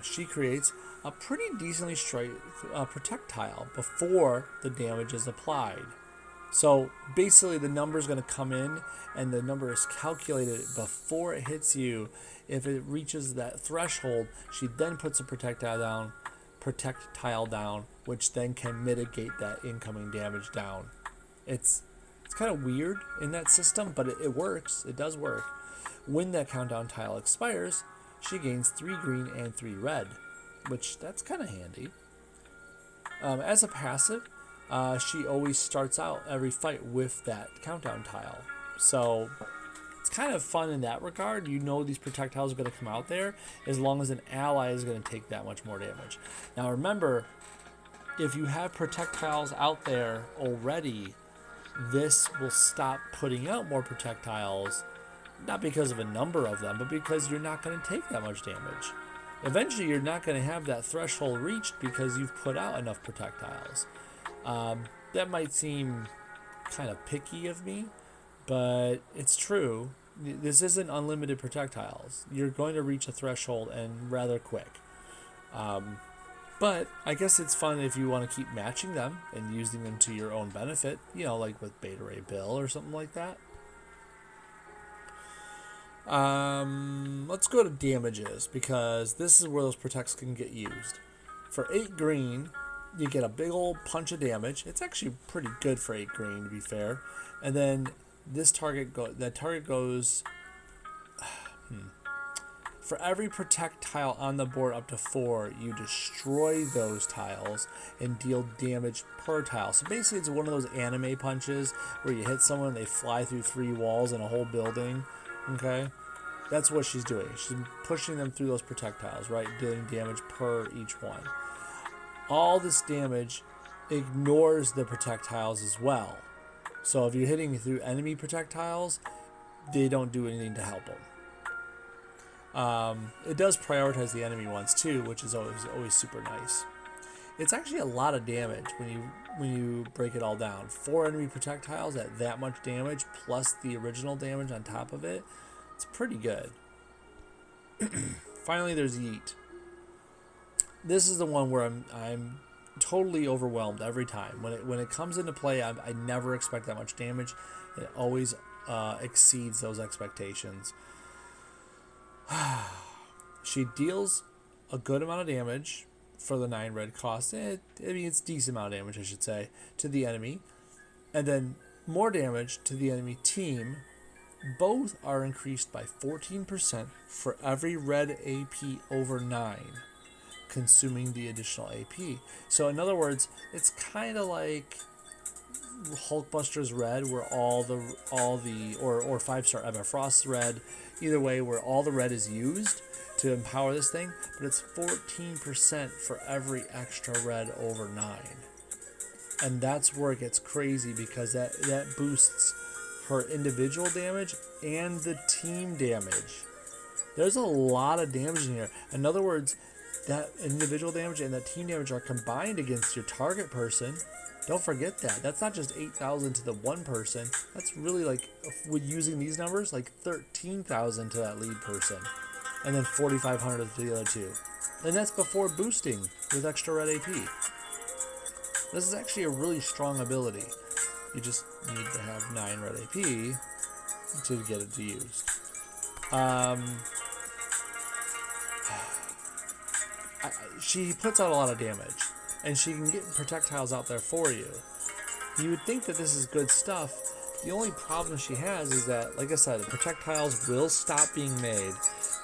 She creates a pretty decently straight protect tile before the damage is applied. So basically, the number is going to come in, and the number is calculated before it hits you. If it reaches that threshold, she then puts a protect tile down, which then can mitigate that incoming damage down. It's kind of weird in that system, but it works. It does work. When that countdown tile expires, she gains 3 green and 3 red, which that's kind of handy. As a passive, she always starts out every fight with that countdown tile. So it's kind of fun in that regard. You know these projectiles are going to come out there as long as an ally is going to take that much more damage. Now remember, if you have projectiles out there already, this will stop putting out more projectiles, not because of a number of them, but because you're not going to take that much damage. Eventually, you're not going to have that threshold reached because you've put out enough projectiles. That might seem kind of picky of me, but it's true. This isn't unlimited projectiles. You're going to reach a threshold and rather quick. But I guess it's fun if you want to keep matching them and using them to your own benefit, you know, like with Beta Ray Bill or something like that. Let's go to damages, because this is where those protects can get used. For 8 green, you get a big old punch of damage. It's actually pretty good for 8 green, to be fair. And then this target goes. For every protect tile on the board up to 4, you destroy those tiles and deal damage per tile. So basically, it's one of those anime punches where you hit someone and they fly through 3 walls in a whole building. Okay, that's what she's doing. She's pushing them through those projectiles, right? Dealing damage per each one. All this damage ignores the projectiles as well. So if you're hitting through enemy projectiles, they don't do anything to help them. It does prioritize the enemy ones too, which is always super nice. It's actually a lot of damage when you break it all down. 4 enemy projectiles at that much damage plus the original damage on top of it. It's pretty good. Finally, there's Yeet. This is the one where I'm totally overwhelmed every time. When it comes into play, I never expect that much damage. It always exceeds those expectations. She deals a good amount of damage for the 9 red cost. It's a decent amount of damage, I should say, to the enemy. And then more damage to the enemy team. Both are increased by 14% for every red AP over 9, consuming the additional AP. So in other words, it's kind of like Hulkbuster's red, where all the or 5-star Emma Frost's red, either way, where all the red is used to empower this thing, but it's 14% for every extra red over 9. And that's where it gets crazy, because that boosts her individual damage and the team damage. There's a lot of damage in here. In other words, that individual damage and that team damage are combined against your target person. Don't forget that. That's not just 8,000 to the one person. That's really, like, with using these numbers, like 13,000 to that lead person. And then 4,500 to the other two. And that's before boosting with extra red AP. This is actually a really strong ability. You just need to have 9 red AP to get it to use. She puts out a lot of damage, and she can get projectiles out there for you. You would think that this is good stuff. The only problem she has is that, like I said, the projectiles will stop being made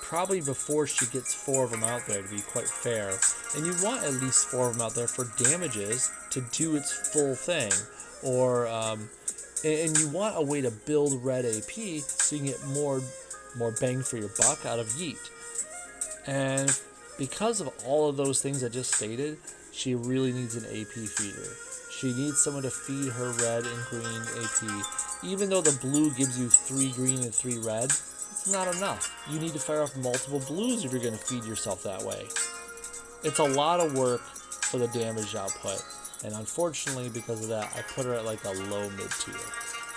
probably before she gets 4 of them out there, to be quite fair. And you want at least 4 of them out there for damages to do its full thing. Or and you want a way to build red AP so you can get more bang for your buck out of Yeet. And because of all of those things I just stated, she really needs an AP feeder. She needs someone to feed her red and green AP. Even though the blue gives you 3 green and 3 red, it's not enough. You need to fire off multiple blues if you're going to feed yourself that way. It's a lot of work for the damage output. And unfortunately, because of that, I put her at like a low mid-tier.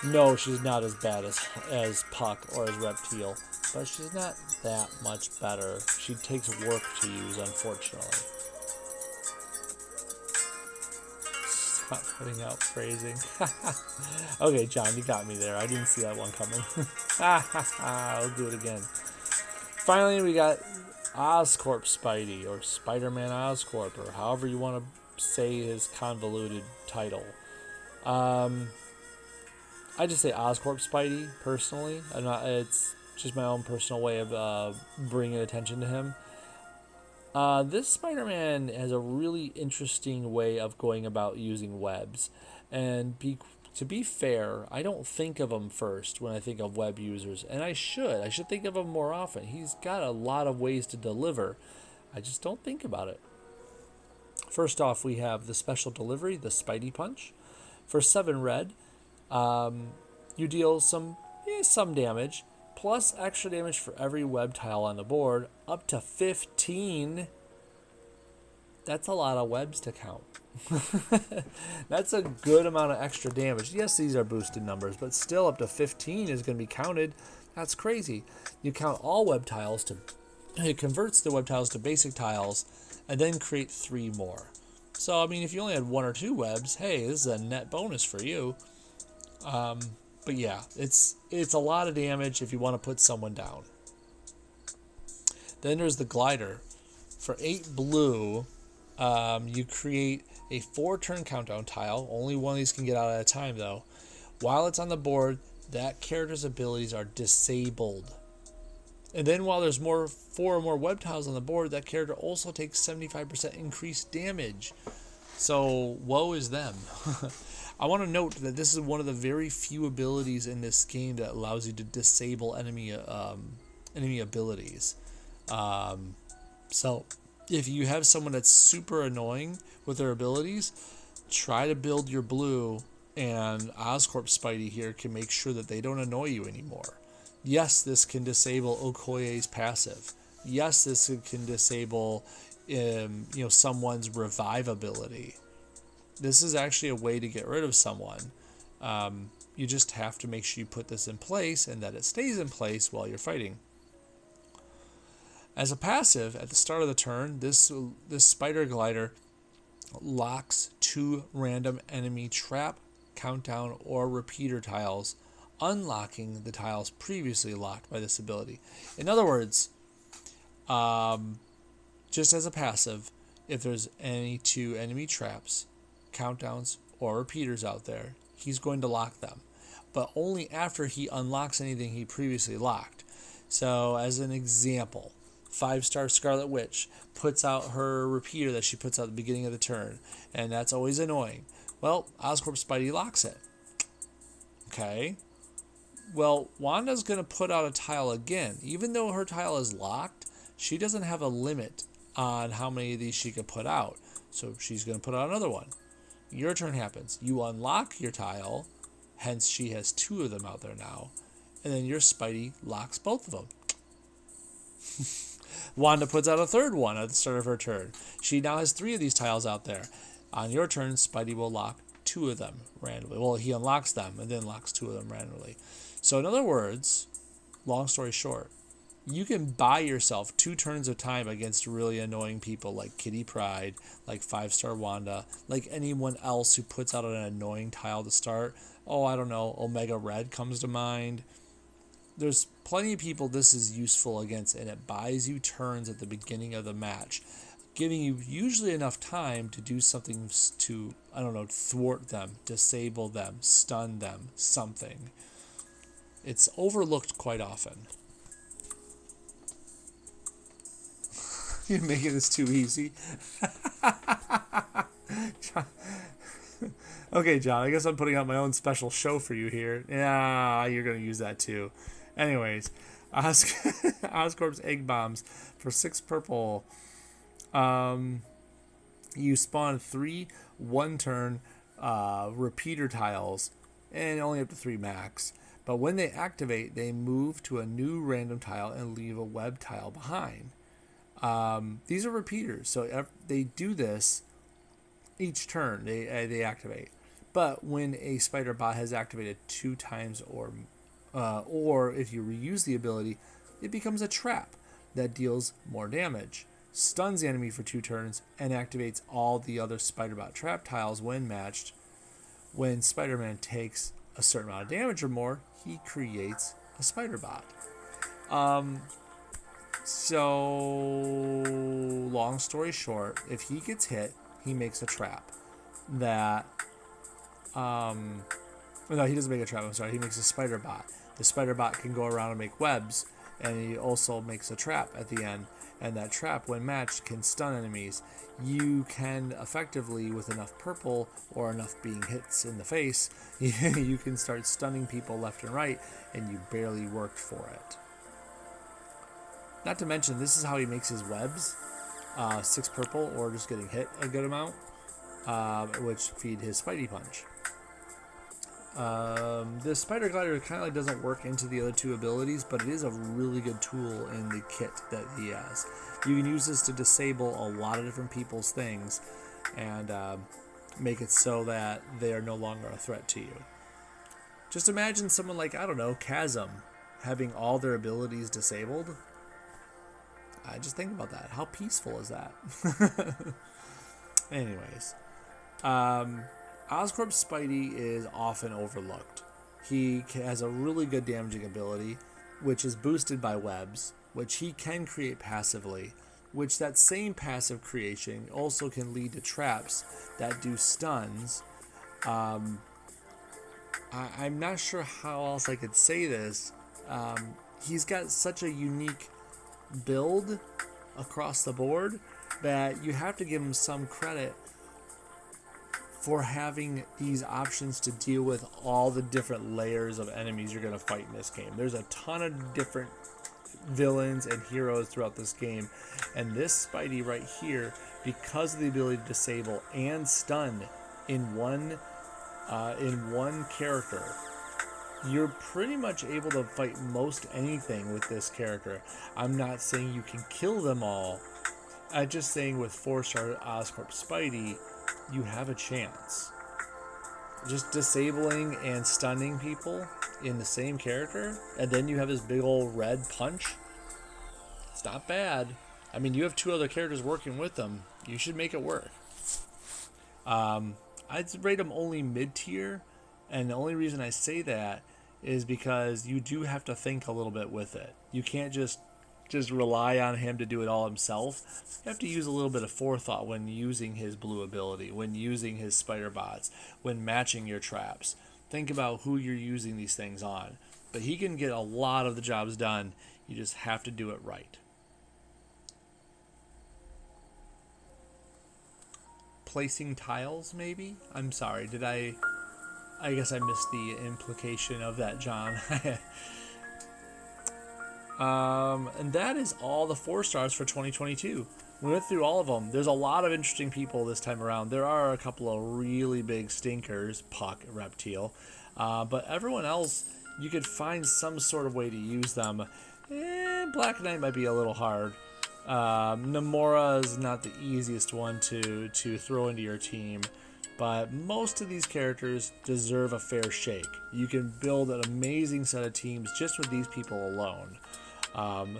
No, she's not as bad as Puck or as Reptile, but she's not that much better. She takes work to use, unfortunately. Stop putting out phrasing. Okay, John, you got me there. I didn't see that one coming. I'll do it again. Finally, we got Oscorp Spidey, or Spider-Man Oscorp, or however you want to say his convoluted title. I just say Oscorp Spidey, personally. It's just my own personal way of bringing attention to him. This Spider-Man has a really interesting way of going about using webs. And be To be fair, I don't think of him first when I think of web users, and I should. I should think of him more often. He's got a lot of ways to deliver. I just don't think about it. First off, we have the special delivery, the Spidey Punch. For 7 red, you deal some damage, plus extra damage for every web tile on the board, up to 15. That's a lot of webs to count. That's a good amount of extra damage. Yes, these are boosted numbers, but still up to 15 is going to be counted. That's crazy. You count all web tiles to... It converts the web tiles to basic tiles, and then create 3 more. So, I mean, if you only had 1 or 2 webs, hey, this is a net bonus for you. But yeah, it's a lot of damage if you want to put someone down. Then there's the glider. For 8 blue, you create a 4-turn countdown tile. Only one of these can get out at a time, though. While it's on the board, that character's abilities are disabled. And then while there's 4 or more web tiles on the board, that character also takes 75% increased damage. So, woe is them. I want to note that this is one of the very few abilities in this game that allows you to disable enemy abilities. So, if you have someone that's super annoying with their abilities, try to build your blue, and Oscorp Spidey here can make sure that they don't annoy you anymore. Yes, this can disable Okoye's passive. Yes, this can disable someone's revive ability. This is actually a way to get rid of someone. You just have to make sure you put this in place and that it stays in place while you're fighting. As a passive, at the start of the turn, this spider glider locks 2 random enemy trap, countdown, or repeater tiles, unlocking the tiles previously locked by this ability. In other words, just as a passive, if there's any 2 enemy traps, countdowns, or repeaters out there, he's going to lock them, but only after he unlocks anything he previously locked. So, as an example, 5-star Scarlet Witch puts out her repeater that she puts out at the beginning of the turn, and that's always annoying. Well, Oscorp Spidey locks it. Okay. Well, Wanda's going to put out a tile again. Even though her tile is locked, she doesn't have a limit on how many of these she can put out. So she's going to put out another one. Your turn happens. You unlock your tile, hence she has 2 of them out there now, and then your Spidey locks both of them. Wanda puts out a 3rd one at the start of her turn. She now has 3 of these tiles out there. On your turn, Spidey will lock 2 of them randomly. Well, he unlocks them and then locks 2 of them randomly. So in other words, long story short, you can buy yourself 2 turns of time against really annoying people like Kitty Pryde, like 5-star Wanda, like anyone else who puts out an annoying tile to start. Oh, I don't know, Omega Red comes to mind. There's plenty of people this is useful against, and it buys you turns at the beginning of the match, giving you usually enough time to do something to, I don't know, thwart them, disable them, stun them, something. It's overlooked quite often. You're making this too easy. Okay, John, I guess I'm putting out my own special show for you here. Yeah, you're going to use that too. Anyways, Oscorp's Egg Bombs for 6 purple. You spawn 3 1-turn repeater tiles, and only up to 3 max. But when they activate, they move to a new random tile and leave a web tile behind. These are repeaters, so they do this each turn. They activate. But when a spider bot has activated 2 times or if you reuse the ability, it becomes a trap that deals more damage, stuns the enemy for 2 turns, and activates all the other spider bot trap tiles when matched. When Spider-Man takes a certain amount of damage or more, he creates a spider bot. So, long story short, if he gets hit, he makes a trap that, no, he doesn't make a trap, I'm sorry, he makes a spider bot. The spider bot can go around and make webs, and he also makes a trap at the end, and that trap, when matched, can stun enemies. You can effectively, with enough purple or enough being hits in the face, you can start stunning people left and right, and you barely worked for it. Not to mention, this is how he makes his webs. 6 purple or just getting hit a good amount, which feed his Spidey Punch. The Spider Glider kind of like doesn't work into the other 2 abilities, but it is a really good tool in the kit that he has. You can use this to disable a lot of different people's things and make it so that they are no longer a threat to you. Just imagine someone like, I don't know, Chasm, having all their abilities disabled. Just think about that. How peaceful is that? Anyways. Oscorp's Spidey is often overlooked. He has a really good damaging ability, which is boosted by webs, which he can create passively, which that same passive creation also can lead to traps that do stuns. I'm not sure how else I could say this. He's got such a unique build across the board that you have to give him some credit for having these options to deal with all the different layers of enemies you're going to fight in this game. There's a ton of different villains and heroes throughout this game, and this Spidey right here, because of the ability to disable and stun in one character, you're pretty much able to fight most anything with this character. I'm not saying you can kill them all. I'm just saying with 4-star Oscorp Spidey, you have a chance. Just disabling and stunning people in the same character, and then you have this big old red punch. It's not bad. I mean, you have 2 other characters working with them. You should make it work. I'd rate him only mid-tier, and the only reason I say that is because you do have to think a little bit with it. You can't just rely on him to do it all himself. You have to use a little bit of forethought when using his blue ability, when using his spider bots, when matching your traps. Think about who you're using these things on. But he can get a lot of the jobs done. You just have to do it right. Placing tiles, maybe? I'm sorry, I guess I missed the implication of that, John. And that is all the 4-stars for 2022. We went through all of them. There's a lot of interesting people this time around. There are a couple of really big stinkers, Puck, Reptile, but everyone else, you could find some sort of way to use them. Black Knight might be a little hard. Namora is not the easiest one to throw into your team, but most of these characters deserve a fair shake. You can build an amazing set of teams just with these people alone.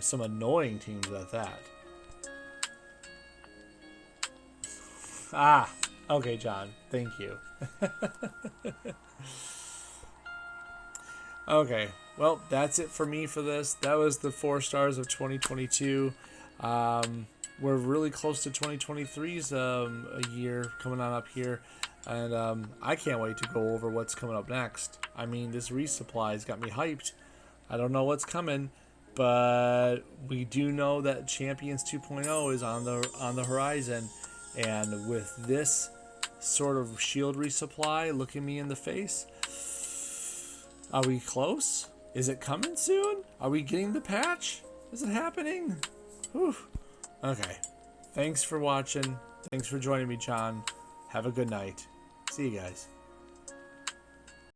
Some annoying teams at that. Okay, John. Thank you. Okay, well, that's it for me for this. That was the 4-stars of 2022. We're really close to 2023's a year coming on up here, and I can't wait to go over what's coming up next. I mean, this resupply's got me hyped. I don't know what's coming, but we do know that Champions 2.0 is on the horizon, and with this sort of shield resupply looking me in the face, are we close? Is it coming soon? Are we getting the patch? Is it happening? Whew. Okay. Thanks for watching. Thanks for joining me, John. Have a good night. See you guys.